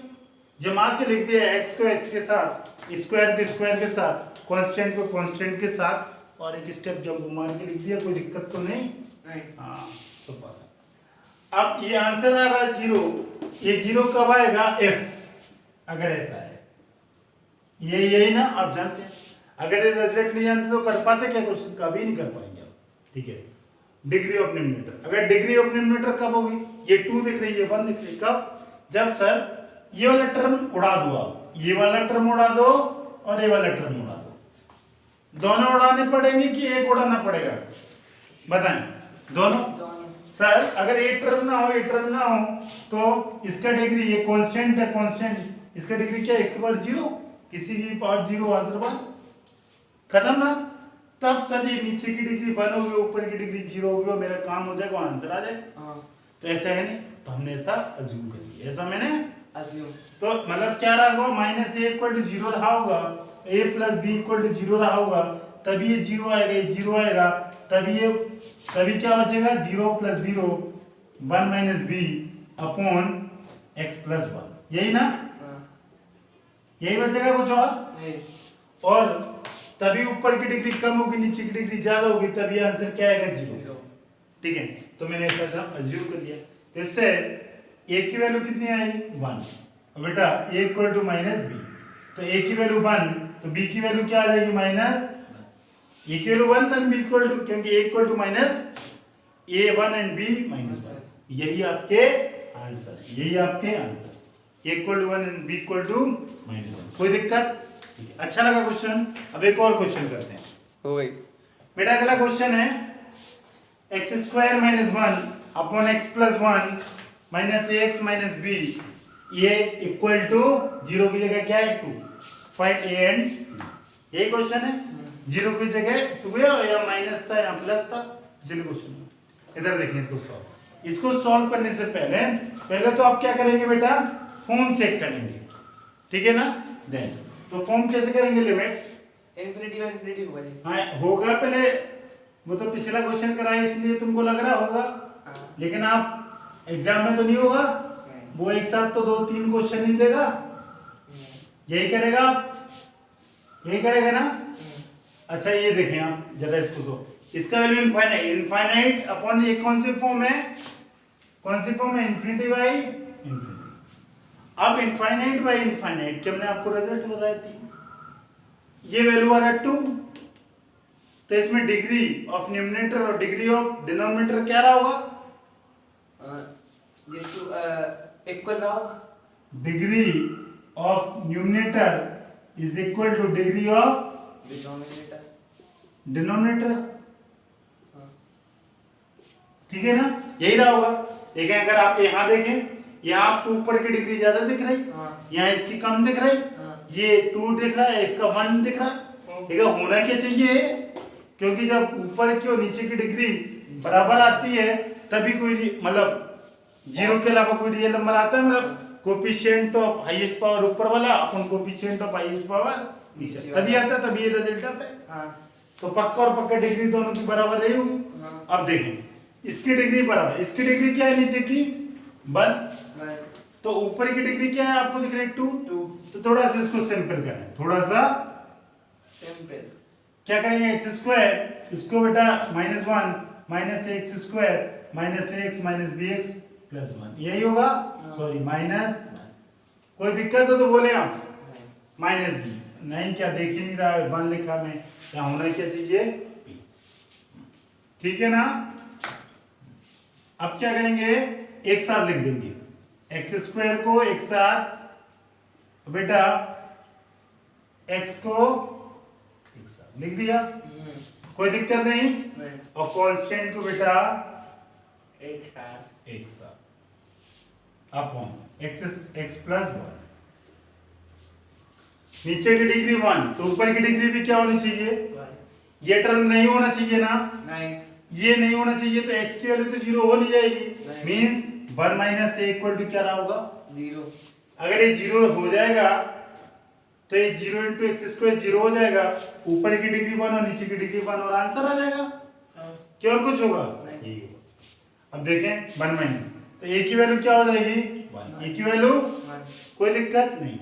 जमा के लिख दिया x को x के साथ, स्क्वायर को स्क्वायर के साथ, कांस्टेंट को कांस्टेंट के साथ और एक स्टेप जंप मार के लिख दिया। कोई दिक्कत तो नहीं? नहीं। हाँ, सब पास। अब ये आंसर आ रहा है 0। ये 0 कब आएगा? f अगर ऐसा है, ये यही ना आप जानते हैं। अगर ये रिजल्ट नहीं जानते तो कर पाते क्या? क्वेश्चन कभी नहीं कर पाएंगे आप, ठीक है? डिग्री ऑफ न्यूमरेटर, अगर डिग्री ऑफ न्यूमरेटर कब होगी? ये 2 दिख रही है, 1 दिख रही है। कब? जब सर ये वाला टर्म उड़ा दो, आप ये वाला टर्म उड़ा दो और ये वाला टर्म उड़ा दो, दोनों उड़ाने पड़ेंगे कि एक उड़ाना पड़ेगा? बताएं। दोनों। सर अगर ये टर्म ना हो, ये टर्म ना हो तो इसका डिग्री, ये कांस्टेंट है, कांस्टेंट इसका डिग्री क्या है? इसके पावर 0, किसी की पावर 0, आंसर 1 खत्म ना। तब सर ये नीचे की डिग्री 1 होगी, ऊपर की डिग्री 0 होगी और मेरा काम हो जाएगा, आंसर आ जाएगा। हाँ, तो ऐसा है नहीं, तो हमने ऐसा अज्यूम कर लिया। ऐसा मैंने assume। तो मतलब क्या रहा होगा? माइनस ए इक्वल टू 0 रहा होगा, a plus b equal to 0 रहा होगा, तभी ये 0 आएगा, ये 0 आएगा, तभी क्या बचेगा? 0 plus 0 1 minus b upon x plus 1, यही ना? हाँ, यही बचेगा, कुछ और? नहीं। और तभी ऊपर की डिग्री कम होगी, नीचे की डिग्री ज्यादा होगी, तभी आंसर क्या आएगा? 0। ठीक है, तो मैंने ऐसा अज्यूम कर लिया। तो इससे a की वैल्यू कितनी आई? 1। और बेटा a equal to minus b, तो a की वैल्यू 1 तो b की वैल्यू क्या आ जाएगी? माइनस। a की value 1 then b equal to, क्योंकि a equal to minus a1 and b minus 1। यही आपके आंसर, यही आपके answer. a equal to 1 and b equal to minus 1। कोई दिक्कत? ठीक है, अच्छा लगा क्वेश्चन। अब एक और क्वेश्चन करते हैं। हो गई बेटा अगला क्वेश्चन है X square minus 1 upon x plus 1 minus A X minus B, ये इक्वल टू 0 की जगह क्या है? 2। Find A and B. यही क्वेश्चन है। 0 की जगह 2 है और यहाँ माइनस था, यहाँ प्लस था। चलिए क्वेश्चन इधर देखिए, इसको सॉल्व करने से पहले तो आप क्या करेंगे बेटा? फॉर्म चेक करेंगे, ठीक है ना? देन तो फॉर्म कैसे करेंगे? लिमिट इन्फिनिटी होगा जी। हाँ होगा, पहले वो तो पिछला क्वेश्चन कराया इसलिए तुमको लग रहा होगा, हाँ। लेकिन आप एग्जाम में तो नहीं होगा। वो एक साथ तो 2-3 क्वेश्चन नहीं देगा, यही करेगा, यही करेगा ना? अच्छा ये देखें आप जरा इसको, तो इसका वैल्यू इनफाइनाइट अपॉन ये कौन सी फॉर्म है? कौन सी फॉर्म है? Infinity by infinity. अब इनफाइनाइट बाई इनफाइनाइट की हमने आपको रिजल्ट बताई थी, ये वैल्यू आ रहा है 2, तो इसमें डिग्री ऑफ न्यूमरेटर और डिग्री ऑफ डिनोमिनेटर क्या रहा होगा? ये तो इक्वल रहा होगा। Degree of numerator is equal two degree of denominator. Denominator, हाँ, ठीक है ना? यही रहा होगा। लेकिन अगर आप यहाँ देखें, यहाँ आपको ऊपर की डिग्री ज्यादा दिख रही, हाँ, यहाँ इसकी कम दिख रही, हाँ। ये 2 दिख रहा है, इसका 1 दिख रहा है। लेकिन होना क्या चाहिए? क्योंकि जब ऊपर की और नीचे की डिग्री बराबर आती है तभी कोई मतलब 0 के अलावा कोई रियल नंबर आता है, मतलब कोफिशिएंट ऑफ हाईएस्ट पावर ऊपर वाला अपन कोफिशिएंट ऑफ हाईएस्ट पावर नीचे, तभी आता है, तभी ये रिजल्ट आता है। हाँ तो पक्का और पक्का डिग्री दोनों की बराबर रही होगी। हाँ अब देखें इसकी डिग्री बराबर, इसकी डिग्री क्या है नीचे की 1, वन तो ऊपर की डिग्री क्या है आपको दिख रही है 2। टू तो थोड़ा सा इसको सिंपल करें, थोड़ा सा सिंपल क्या करेंगे एक्स स्क्वायर, इसको बेटा -1 minus x square minus x minus B x plus 1, यही होगा। सॉरी माइनस, कोई दिक्कत हो तो बोले आप माइनस बी, नहीं क्या देख ही नहीं रहा है 1 लिखा में, क्या होना क्या चाहिए बी, ठीक है ना। अब क्या करेंगे एक साथ लिख देंगे एक्स स्क्वायर को एक साथ, बेटा एक्स को एक साथ लिख दिया, कोई दिक्कत नहीं। नहीं और कांस्टेंट को बेटा एक साथ अपॉन एक्स प्लस 1, नीचे की डिग्री 1 तो ऊपर की डिग्री भी क्या होनी चाहिए, वन ये टर्म नहीं होना चाहिए ना, नहीं ये नहीं होना चाहिए, तो x की वैल्यू तो 0 हो नहीं जाएगी, नहीं। Means 1 minus a equal to क्या रहा होगा जीरो। अगर ये 0 हो जाएगा तो ये 0 इंटू एक्स स्क्वायर 0 हो जाएगा, ऊपर की डिग्री 1 और नीचे की डिग्री 1 और आंसर आ जाएगा, हाँ क्या और कुछ होगा नहीं। यही होगा। अब देखें 1 माइनस, तो a की वैल्यू क्या हो जाएगी 1, a की वैल्यू वन कोई दिक्कत नहीं।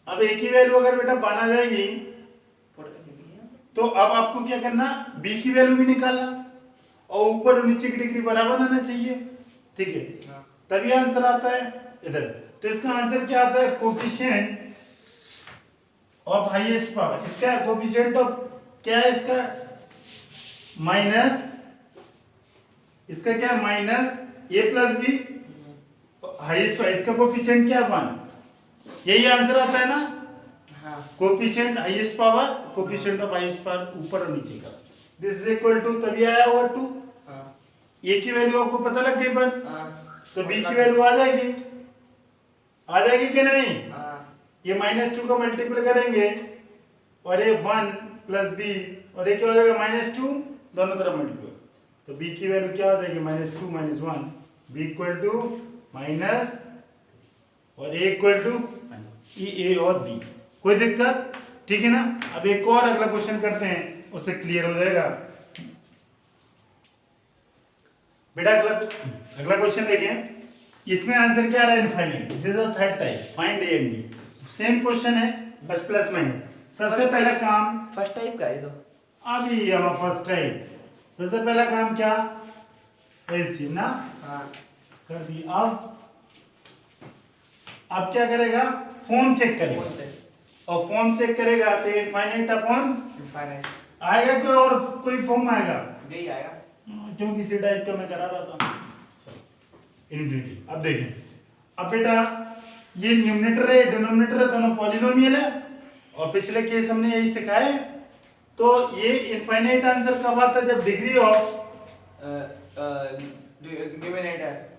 अब a की वैल्यू अगर बेटा 1 आ जाएगी तो अब आपको क्या करना b की वैल्यू भी निकालना और ऊपर और नीचे की डिग्री बराबर आना चाहिए, ठीक है, हाँ तभी आंसर आता है इधर। तो इसका आंसर क्या आता है कोफिशिएंट ऑफ हाईएस्ट पावर, इसका कोफिशिएंट ऑफ क्या है इसका माइनस, इसका क्या है minus a plus b highest power, इसका कोफिशिएंट क्या 1, यही आंसर आता है ना। हाँ coefficient highest power, coefficient of highest power ऊपर और नीचे का, दिस इज इक्वल टू तभी आया होगा 2, हाँ a की वैल्यू आपको पता लग गई 1, हाँ तो b की वैल्यू आ जाएगी कि नहीं, हाँ ये -2 का मल्टीपल करेंगे और ये 1 प्लस बी और ये क्या हो जाएगा -2, दोनों तरफ मल्टीपल, तो b की वैल्यू क्या हो जाएगी -2 - 1, b इक्वल टू माइनस और a इक्वल टू ए और b, कोई दिक्कत, ठीक है ना। अब एक और अगला क्वेश्चन करते हैं, उससे क्लियर हो जाएगा बेटा। अगला क्वेश्चन देखें, इसमें आंसर क्या आ रहा है infinite, this is third type, find a and b, same question है बस प्लस माइनस। सबसे पहला काम फर्स्ट टाइप का है तो अभी हमारा फर्स्ट टाइप, सबसे पहला काम क्या एलसीएम ना हाँ कर दी। अब क्या करेगा फॉर्म चेक करेगा, कौन से और फॉर्म चेक करेगा तो इनफाइनाइट अपॉन इनफाइनाइट आएगा कोई और कोई फॉर्म आएगा, यही आएगा क्योंकि इसी टाइप का मैं करा रहा था इनफिनिटी। अब देखें, अब बेटा ये न्यूमरेटर है डिनोमिनेटर है दोनों पॉलिनोमियल है, और पिछले केस हमने यही सिखाए। तो ये इनफाइनाइट आंसर कब आता है जब degree of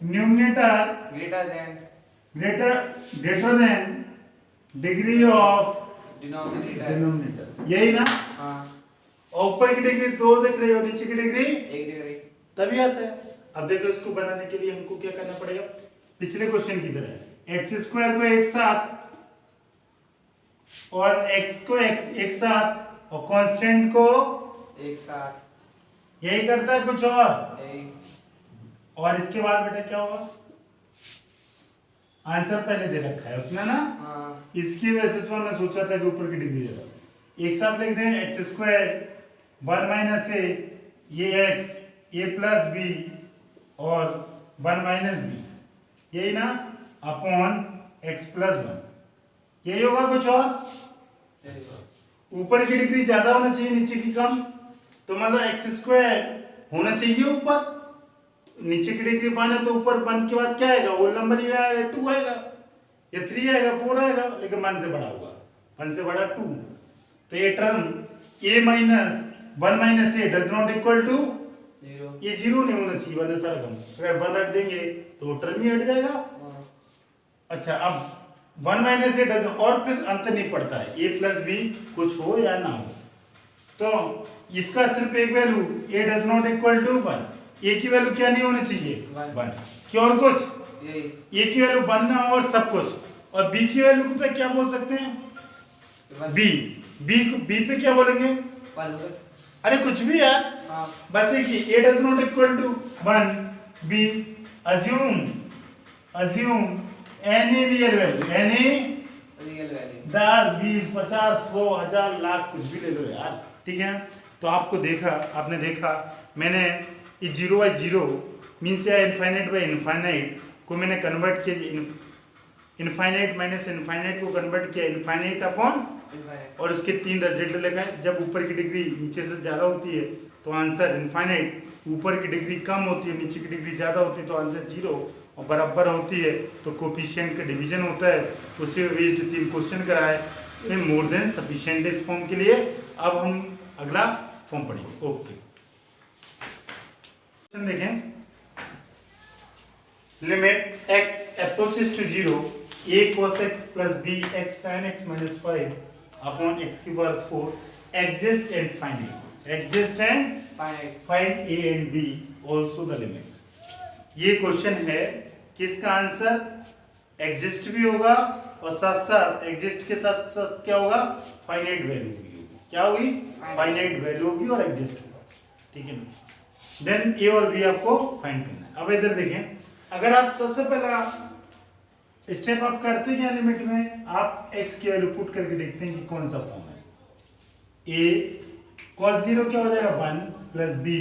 numerator greater than degree of denominator, यही ना। हाँ और ऊपर की डिग्री 2 दिख रही है और नीचे की डिग्री एक जगह रही तभी आता है। अब देखो इसको बनाने के लिए हमको क्या करना पड़ेगा, पिछले क्वेश्चन की तरह एक्स स्क्वायर को एक साथ और एक्स को एक साथ और कांस्टेंट को एक साथ, यही करता है कुछ और यही इसके बाद बेटा क्या होगा, आंसर पहले दे रखा है उसने ना, हाँ इसकी वजह से तो मैं सोचा था कि ऊपर की डिग्री देगा। एक साथ लिख दें एक्स स्क्वायर 1 माइनस ए, ये एक्स ए प्लस बी और 1 माइनस बी, यही ना, अपॉन एक्स प्लस 1, यही होगा कुछ और। यही ऊपर की डिग्री ज्यादा होना चाहिए नीचे की कम, तो मतलब एक्स स्क्वायर होना चाहिए ऊपर, नीचे की डिग्री 1 है तो ऊपर 1 के बाद क्या आएगा, होल नंबर ही आएगा, 2 आएगा या 3 आएगा 4 आएगा, लेकिन 1 से बड़ा होगा, 1 से बड़ा 2, तो ये term a minus 1 minus a does not equal to zero, ये 0 नहीं होना चाहिए, वरना सारा कम, अगर 1 रख देंगे तो टर्म ही हट जाएगा। हाँ अच्छा अब 1 माइनस ए डज, और फिर अंतर नहीं पड़ता है a प्लस बी कुछ हो या ना हो, तो इसका सिर्फ एक value a does not equal to 1, a की वैल्यू क्या नहीं होनी चाहिए 1, क्या और कुछ यही ए की वैल्यू 1 ना और सब कुछ, और बी की वैल्यू पे क्या बोल सकते हैं? बी बी पे क्या बोलेंगे? अरे कुछ भी यार, हाँ बस एक ही, A does not equal to 1, B assume any real value, any real value 10 20 50 100 1000 lakh कुछ भी ले लो यार, ठीक है। तो आपने देखा मैंने ये 0/0 मीन्स या इनफाइनाइट को मैंने कन्वर्ट किया, इनफाइनाइट माइनस इनफाइनाइट को कन्वर्ट किया इनफाइनाइट अपॉन, और उसके 3 रिजल्ट लिखा है। जब ऊपर की डिग्री नीचे से ज़्यादा होती है तो आंसर इनफाइनाइट, ऊपर की डिग्री कम होती है नीचे की डिग्री ज़्यादा होती है तो आंसर 0, और बराबर होती है तो कोफिशिएंट का डिवीजन होता है। उसी में बेस्ड 3 क्वेश्चन कराए मोर देन सफिशिएंट इस फॉर्म के लिए। अब हम अगला फॉर्म पढ़ेंगे। ओके, देखें, limit x approaches to 0, a cos x plus b x sin x minus 5 upon x की power 4 exist and find a, exist and find a and b also the limit। ये question है कि इसका answer exist भी होगा और साथ साथ एग्जिस्ट के साथ साथ क्या होगा? फाइनाइट वैल्यू भी होगी। क्या होगी? फाइनाइट वैल्यू होगी और एग्जिस्ट होगा, ठीक है ना। देन ए और बी आपको फाइंड करना है। अब इधर देखें, अगर आप सबसे पहला स्टेप आप करते हैं लिमिट में, आप x की वैल्यू पुट करके देखते हैं कि कौन सा फॉर्म है। a cos 0 क्या हो जाएगा? 1 plus b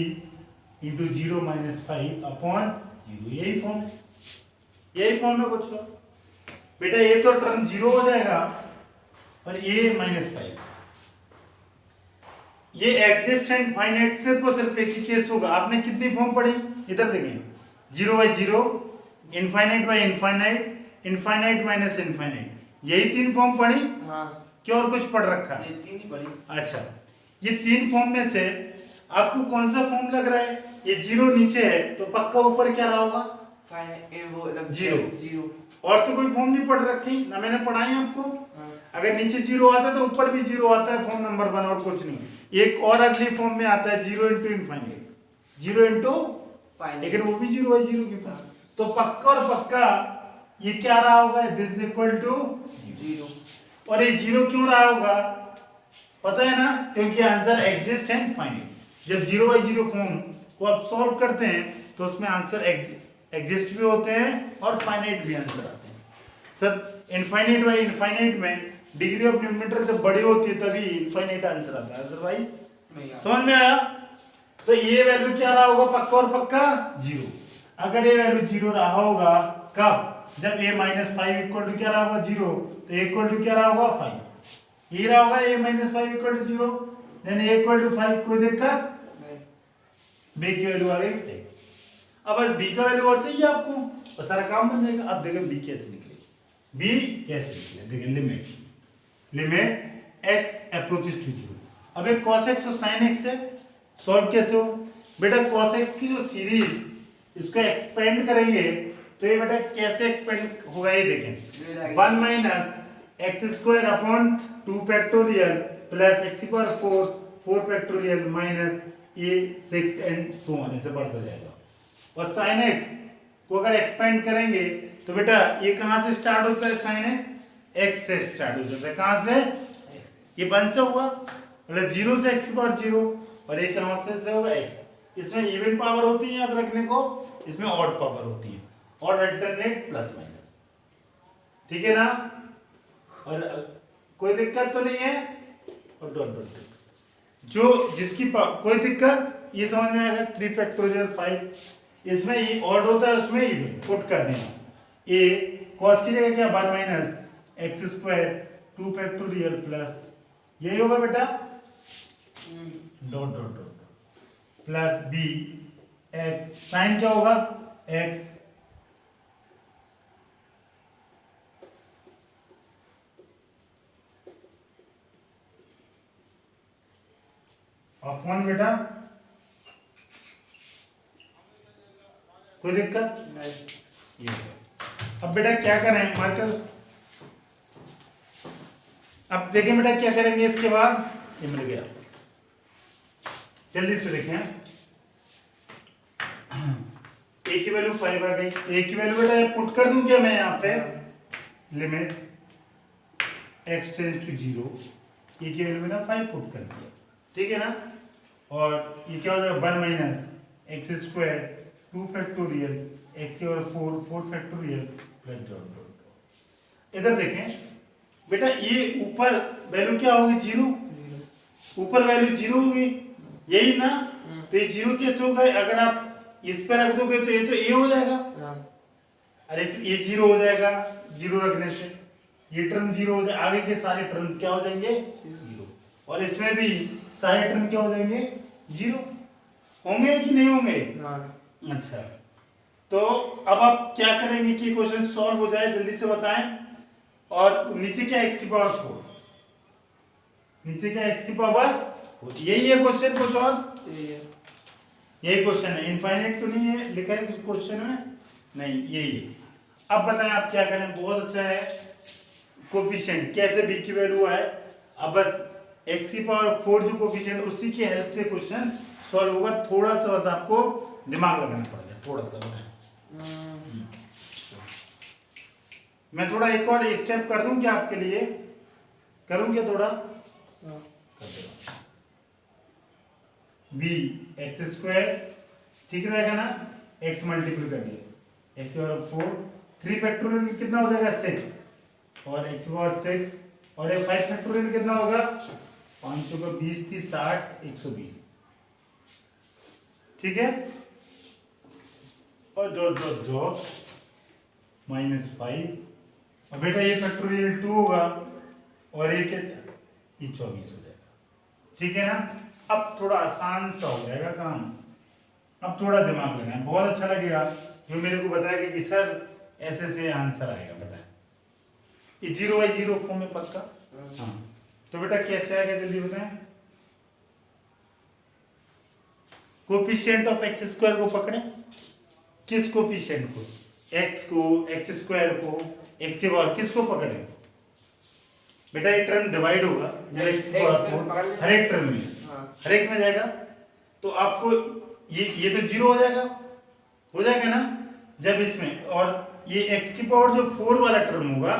into 0 minus 5 upon 0, यही फॉर्म है, यही फॉर्म है कुछ तो। बेटा ये तो टर्म 0 हो जाएगा और a माइनस 5, ये एग्जिस्ट एंड फाइनाइट सिर्फ और सिर्फ एक ही केस होगा। आपने कितनी फॉर्म पढ़ी? इधर देखें, 0/0, infinite by infinite, infinite minus infinite, यही 3 फॉर्म पढ़ी। हाँ क्या और कुछ पढ़ रखा है? ये 3 ही पढ़ी। अच्छा, ये 3 फॉर्म में से आपको कौन सा फॉर्म लग रहा है? ये 0 नीचे है तो पक्का ऊपर क्या रहा होगा? जीरो। और तो कोई फॉर्म नहीं पढ़ रखी ना, मैंने पढ़ाई आपको। अगर नीचे 0 आता है तो ऊपर भी 0 आता है, फॉर्म नंबर 1 और कुछ नहीं। एक और अगली फॉर्म में आता है 0 इंटू इनफाइनाइट, 0 इंटू, लेकिन वो भी 0/0 की फॉर्म। तो पक्का और पक्का ये क्या रहा होगा? This equal to 0। और ये 0 क्यों रहा होगा पता है ना? क्योंकि आंसर एग्जिस्ट एंड फाइनाइट। जब 0/0 फॉर्म को आप सॉल्व करते हैं तो उसमें आंसर एग्जिस्ट भी होते हैं और फाइनाइट भी आंसर आते हैं। सब इनफाइनाइट बाय इनफाइनाइट में डिग्री ऑफ न्यूमरेटर जब बड़ी होती है तभी इनफाइनाइट आंसर आता है, अदरवाइज। समझ में आया? तो ये वैल्यू क्या रहा होगा पक्का और पक्का? 0। अगर ये वैल्यू 0 रहा होगा कब? जब a माइनस 5 इक्वल टू क्या रहा होगा? 0, तो a इक्वल टू क्या रहा होगा? 5। ये रहा होगा a minus 5 equal to 0, then a equal to 5, कोई दिक्कत? b की वैल्यू आ गई 5। अब बस b का वैल्यू और चाहिए आपको और सारा काम बन जाएगा। अब देखें b कैसे निकले, b कैसे निकले, देखें लिमिट x अप्रोचेस टू 0। अब एक cos x और sin x है, सॉल्व कैसे हो? बेटा cos x की जो सीरीज इसको एक्सपेंड करेंगे तो ये बेटा कैसे एक्सपेंड होगा ये देखें। 1 minus x square upon 2 factorial plus x की पावर 4 फैक्टोरियल माइनस ये 6 एंड सो ऑन, ऐसे बढ़ता जाएगा। और sin x को अगर एक्सपेंड करेंगे तो बेटा ये कहां से स्टार्ट होता है? sin x से स्टार्ट हो जाता है। कहां से? ये 1 से हुआ, मतलब 0 से x की पावर 0, और ये कहां से होगा? x। इसमें इवन पावर होती है याद रखने को, इसमें ऑड पावर होती है, और अल्टरनेट प्लस माइनस, ठीक है ना। और कोई दिक्कत तो नहीं है? और डॉट डॉट जो जिसकी कोई दिक्कत, ये समझ में आएगा। 3 फैक्टोरियल 5, इसमें ये ऑड होता है, उसमें इवन पुट कर देना। ए cos की जगह क्या? 1 minus x square 2 factorial plus यही होगा बेटा dot dot dot plus b x, sine क्या होगा? एक्स अपॉन बेटा, कोई दिक्कत नहीं? ये अब बेटा क्या करें? मार्कर अब देखें बेटा क्या करेंगे इसके बाद। ये मिल गया, जल्दी से देखें। ए की की वैल्यू 5 आ गई। ए की वैल्यू बेटा पुट कर दूं क्या मैं यहाँ पे, लिमिट x टेंड्स टू 0, ए की वैल्यू मैंने 5 पुट कर दिया, ठीक है ना। और ये क्या हो जाएगा 1 minus x square 2 factorial X की power 4 factorial plus dot dot dot. इधर देखें बेटा, ये ऊपर वैल्यू क्या होगी 0, ऊपर वैल्यू 0 होगी, यही ना। तो ये 0 कैसे होगा, अगर आप इस पे रख दोगे तो ये तो ए हो जाएगा। अरे ये 0 हो जाएगा, 0 रखने से ये टर्म 0 हो जाए, आगे के सारे टर्म क्या हो जाएंगे 0, और इसमें भी सारे टर्म क्या हो जाएंगे 0 होंगे कि नहीं होंगे। अच्छा, तो अब आप क्या करेंगे कि क्वेश्चन सॉल्व हो जाए, जल्दी से बताएं। और नीचे क्या x की पावर 4, नीचे क्या x की पावर, यही है क्वेश्चन, कुछ और यही क्वेश्चन है, इनफाइनाइट तो नहीं है लिखा है कुछ क्वेश्चन में, नहीं यही है। अब बताएं आप क्या करें, बहुत अच्छा है। कोफिशिएंट कैसे b की वैल्यू है, अब बस x की पावर 4 जो कोफिशिएंट, उसी की हेल्प से क्वेश्चन सॉल्व होगा। थोड़ा सा बस आपको दिमाग लगाना पड़ेगा, थोड़ा सा बताएं। मैं थोड़ा एक और स्टेप कर दूं क्या आपके लिए, करूं क्या थोड़ा, बी एक्स स्क्वायर ठीक रहेगा ना, एक्स मल्टीपल कर दिया एक्स पावर 4, 3 फैक्टोरियल कितना हो जाएगा 6, और एक्स पावर 6, और ये 5 फैक्टोरियल कितना होगा 5 का 20 थी 60 120, ठीक है। और डॉट डॉट डॉट -5, और बेटा ये फैक्टोरियल 2 होगा, और ये क्या, ये 24 हो जाएगा, ठीक है ना। अब थोड़ा आसान सा हो जाएगा काम, अब थोड़ा दिमाग लगाएं, बहुत अच्छा लगेगा जो मेरे को बताया कि सर ऐसे से आंसर आएगा, बताएं ये 0/0 फॉर्म में पक्का। हाँ, तो बेटा कैसे आएगा जल्दी बताएं। कोफिशिएंट ऑफ एक्स स्क्वायर को पकड़ें, किस कोफिशिएंट को, एक्स को, एक्स स्क्वायर को, एक्स के पावर किसको पकड़ें बेटा, ये टर्म डिवाइड होगा जब एक्स की पावर हर एक टर्म में, हर एक में जाएगा, तो आपको ये तो 0 हो जाएगा ना जब इसमें, और ये x की पावर जो 4 वाला टर्म होगा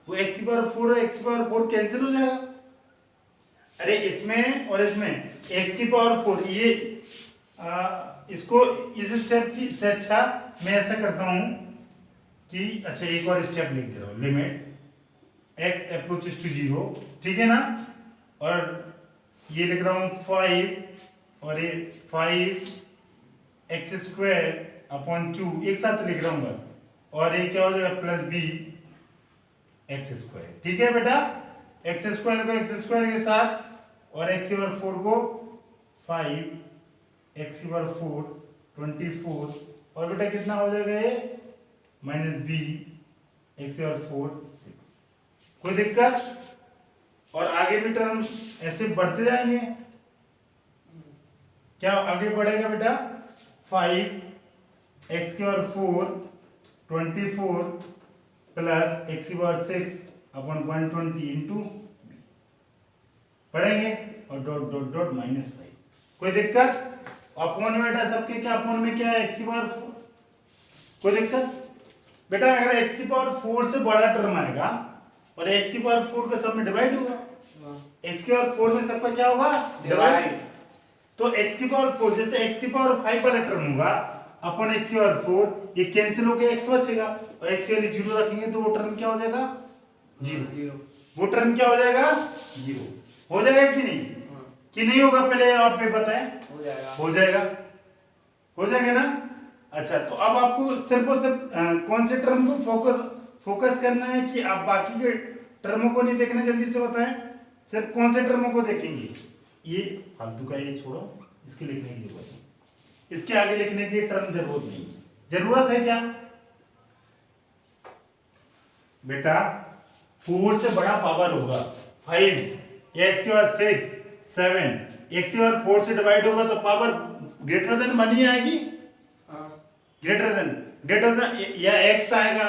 वो x की पावर 4 और x की पावर 4 कैंसिल हो जाएगा। अरे इसमें और इसमें x की पावर 4, ये इसको इस स्टेप की से अच्छा मैं ऐसा करता हूं कि, अच्छा एक और स्टेप लिख दे रहा हूं, लिमिट x अप्रोचेस टू 0, ठीक है ना, और ये लिख रहा हूं 5, और ये 5 एक्स स्क्वायर अपॉन 2 एक साथ लिख रहा हूं बस, और ये क्या हो जाएगा प्लस b एक्स स्क्वायर, ठीक है बेटा। एक्स स्क्वायर को एक्स स्क्वायर के साथ, और एक्स की पावर 4 को 5 एक्स की पावर 4 24, और बेटा कितना हो जाएगा ये -b एक्स की पावर 4 6, कोई दिक्कत। और आगे भी टर्म ऐसे बढ़ते जाएंगे, क्या आगे बढ़ेगा बेटा 5 एक्स की पावर 4 24 प्लस एक्स की पावर 6 अपॉन 120 इंटू पढ़ेंगे, और डॉट डॉट डॉट -5, कोई दिक्कत। अपॉन में बेटा सबके क्या, अपॉन में क्या है एक्स की पावर 4, कोई दिक्कत बेटा। अगर एक्स की पावर 4 से बड़ा टर्म आएगा और एक्स की पावर 4 का सब में डिवाइड होगा, एक्स की पावर 4 में सबका क्या होगा डिवाइड, तो एक्स की पावर 4 जैसे एक्स की पावर 5 वाला टर्म होगा अपॉन एक्स की पावर 4, ये कैंसिल होकर एक्स बचेगा, और एक्स की वैल्यू 0 रखेंगे तो वो टर्म क्या हो जाएगा 0, वो टर्म क्या हो जाएगा 0, हो जाएगा कि नहीं, कि नहीं होगा, पहले आप पे बताएं, हो जाएगा ना। अच्छा, तो अब आपको सिर्फ और सिर्फ कौन से टर्म को फोकस करना है कि आप बाकी के टर्मों को नहीं देखना, जल्दी से बताएं सिर्फ कौन से टर्मों को देखेंगे। ये फालतू का ये छोड़ो, इसके लिखने की जरूरत नहीं, इसके आगे लिखने की टर्म जरूरत नहीं, जरूरत है क्या बेटा, 4 से बड़ा पावर होगा 5, एक्स की पावर 6 7, एक्स की पावर 4 से डिवाइड होगा तो पावर ग्रेटर देन 1 ही आएगी, ग्रेटर देन या x आएगा,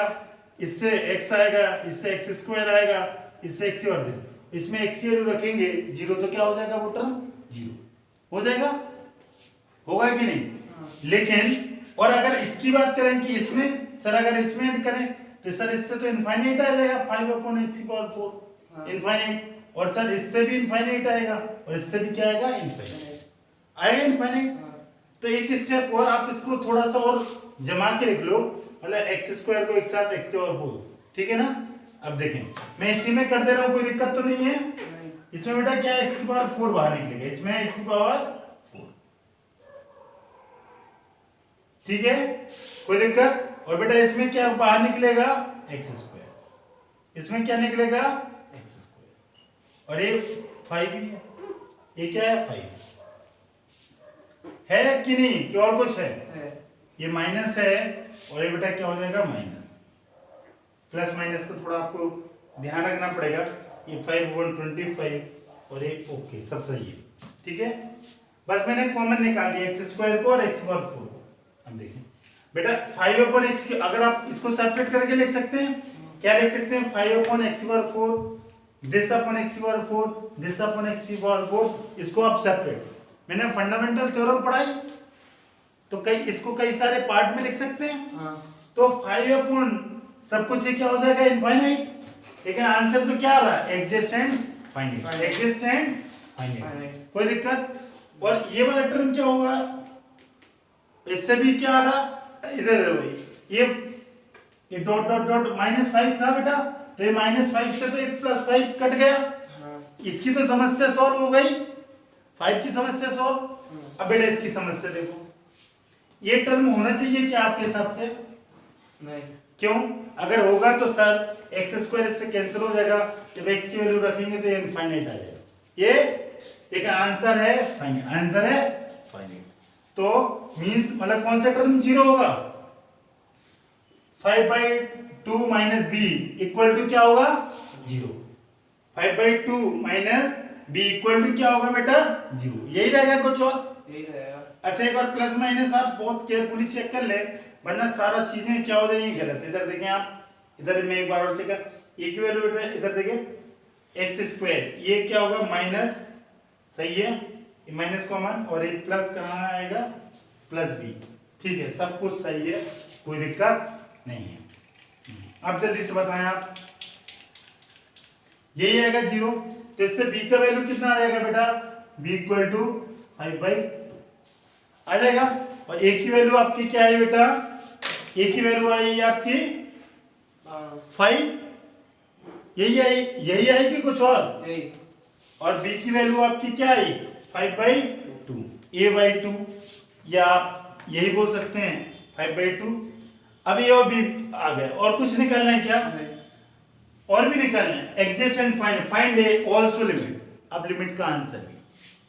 इससे x आएगा, इससे x स्क्वायर आएगा, इससे x की पावर, इसमें x की वैल्यू रखेंगे 0 तो क्या हो जाएगा वो टर्म 0 हो जाएगा, होगा कि नहीं। लेकिन और अगर इसकी बात करें कि इसमें सर अगर इसमें ऐड करें तो सर इससे तो इनफाइनाइट आ जाएगा 5/x⁴ इनफाइनाइट, और सर इससे भी इनफाइनाइट आएगा और इससे भी क्या आएगा इनफाइनाइट आएगा इनफाइनाइट। तो एक स्टेप और आप इसको थोड़ा सा और जमा के लिख लो, मतलब x² को एक साथ x⁴, ठीक है ना। अब देखें मैं इसी में कर दे रहा हूँ, कोई दिक्कत तो नहीं है इसमें बेटा, क्या x⁴ बाहर निकलेगा, इसमें x⁴, ठीक है कोई दिक्कत। और बेटा इसमें क्या बाहर निकलेगा x², इसमें क्या निकलेगा x², और ये 5 ही है, ये क्या है 5 है कि नहीं, कि और कुछ है, ये माइनस है और ये बेटा क्या हो जाएगा माइनस, प्लस माइनस का थोड़ा आपको ध्यान रखना पड़ेगा। ये 5/25 और ये ओके सब सही है, ठीक है। बस मैंने कॉमन निकाल दिया x² को और x⁴ को। अब देखें बेटा 5/x, अगर आप इसको सेपरेट करके लिख सकते हैं, क्या लिख सकते हैं 5/x⁴, this/x⁴, इसको आप सेपरेट, मैंने फंडामेंटल थ्योरम पढ़ाई तो इसको कई सारे पार्ट में लिख सकते हैं। तो 5 सब कुछ ये क्या हो जाएगा इनफाइनाइट, लेकिन आंसर तो क्या आ रहा है exist and finite, exist and finite, कोई दिक्कत। और ये वाला टर्म क्या होगा, इससे भी क्या आ रहा, इधर ये डॉट डॉट डॉट -5 था बेटा, तो ये -5 से तो ये +5 कट गया, इसकी तो समस्या सॉल्व हो गई, 5 की समस्या सॉल्व। अब बेटा इसकी समस्या देखो, ये टर्म होना चाहिए क्या आपके हिसाब से, नहीं, क्यों, अगर होगा तो सर x² इससे कैंसिल हो जाएगा, जब x की वैल्यू रखेंगे तो ये इनफाइनाइट आ जाएगा, ये एक आंसर है फाइनाइट, आंसर है फाइनाइट। तो मींस मतलब कौन सा टर्म 0 होगा, 5/2 - b इक्वल टू क्या होगा 0, 5/2 - b इक्वल टू क्या होगा बेटा 0, यही रहेगा, कुछ और यही रहेगा। अच्छा एक बार प्लस माइनस आप बहुत केयरफुली चेक कर ले, वरना सारा चीजें क्या हो जाएंगी गलत। इधर देखें आप, इधर में एक बार और चेक कर, ए की वैल्यू इधर देखें x², ये क्या होगा माइनस, सही है, ये माइनस कॉमन, और ये प्लस कहाँ आएगा +b, ठीक है, सब कुछ सही है, कोई दिक्कत नहीं है। अब जल्दी से बताएं आप, यही आएगा 0, तो इससे b का वैल्यू कितना आ जाएगा बेटा, b इक्वल टू 5/2 आ जाएगा। और a की वैल्यू आपकी क्या है बेटा, a की वैल्यू आई आपकी 5, यही आई कि कुछ और, और b की वैल्यू आपकी क्या आई 5/2, a/2, या आप यही बोल सकते हैं 5/2। अब ये और भी आ गए, और कुछ निकालना है क्या, और भी निकालना है, exist and find A also limit. अब लिमिट का आंसर भी,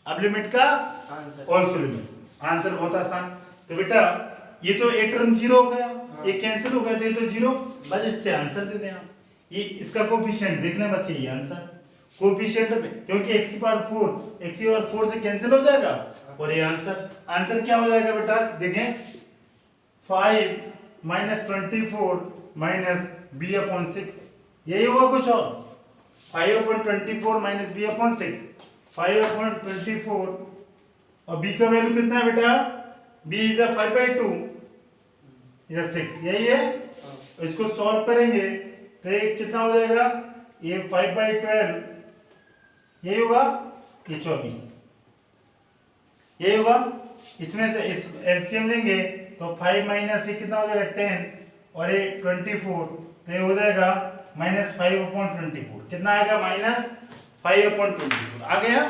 अब लिमिट का आल्सो लिमिट, आंसर बहुत आसान। तो बेटा ये तो ए टर्म 0 हो गया, ये कैंसिल हो गया, तो ये तो 0, बस इससे आंसर दे दें आप, ये इसका कोफिशिएंट देखना, बस यही आंसर कोफिशिएंट, क्योंकि x⁴ से कैंसिल हो जाएगा, और ये आंसर क्या हो जाएगा बेटा, देखें 5 - 24 - b/6, यही होगा, कुछ और 5/24 - b/6, 5/24, और b का वैल्यू कितना है बेटा, b इज 5/2 इज 6, यही है। तो इसको सॉल्व करेंगे तो ये कितना हो जाएगा, ये 5/12, यही होगा, ये 24, यही होगा। इसमें से इस एलसीएम लेंगे तो 5 - ये कितना हो जाएगा 10, और ये 24, तो ये हो जाएगा -5/24, कितना आएगा -5/24 आ गया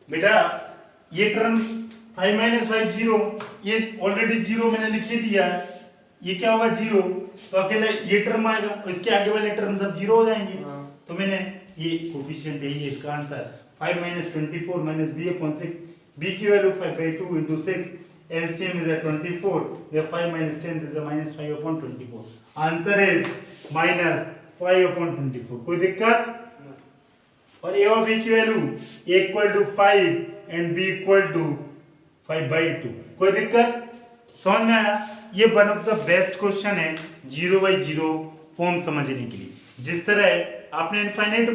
बेटा। ये टर्म 5 - 5 0, ये ऑलरेडी 0 मैंने लिख ही दिया है, ये क्या होगा 0, तो अकेले ये टर्म आएगा, इसके आगे वाले टर्म सब 0 हो जाएंगे। तो मैंने ये कोफिशिएंट यही है इसका आंसर, 5 - 24 - b/6, b की value 5/2 × 6, LCM is 24, where 5 - 10 is -5/24, answer is -5/24, कोई दिक्कत। और a और b की वैल्यू a = 5 एंड b = 5/2, कोई दिक्कत, समझ में आया। ये one of the best question है 0/0 फॉर्म समझने के लिए। जिस तरह आपने इनफाइनाइट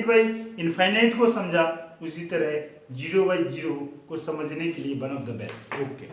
बाई इनफाइनाइट को समझा, उसी तरह 0/0 को समझने के लिए one of the best. Okay.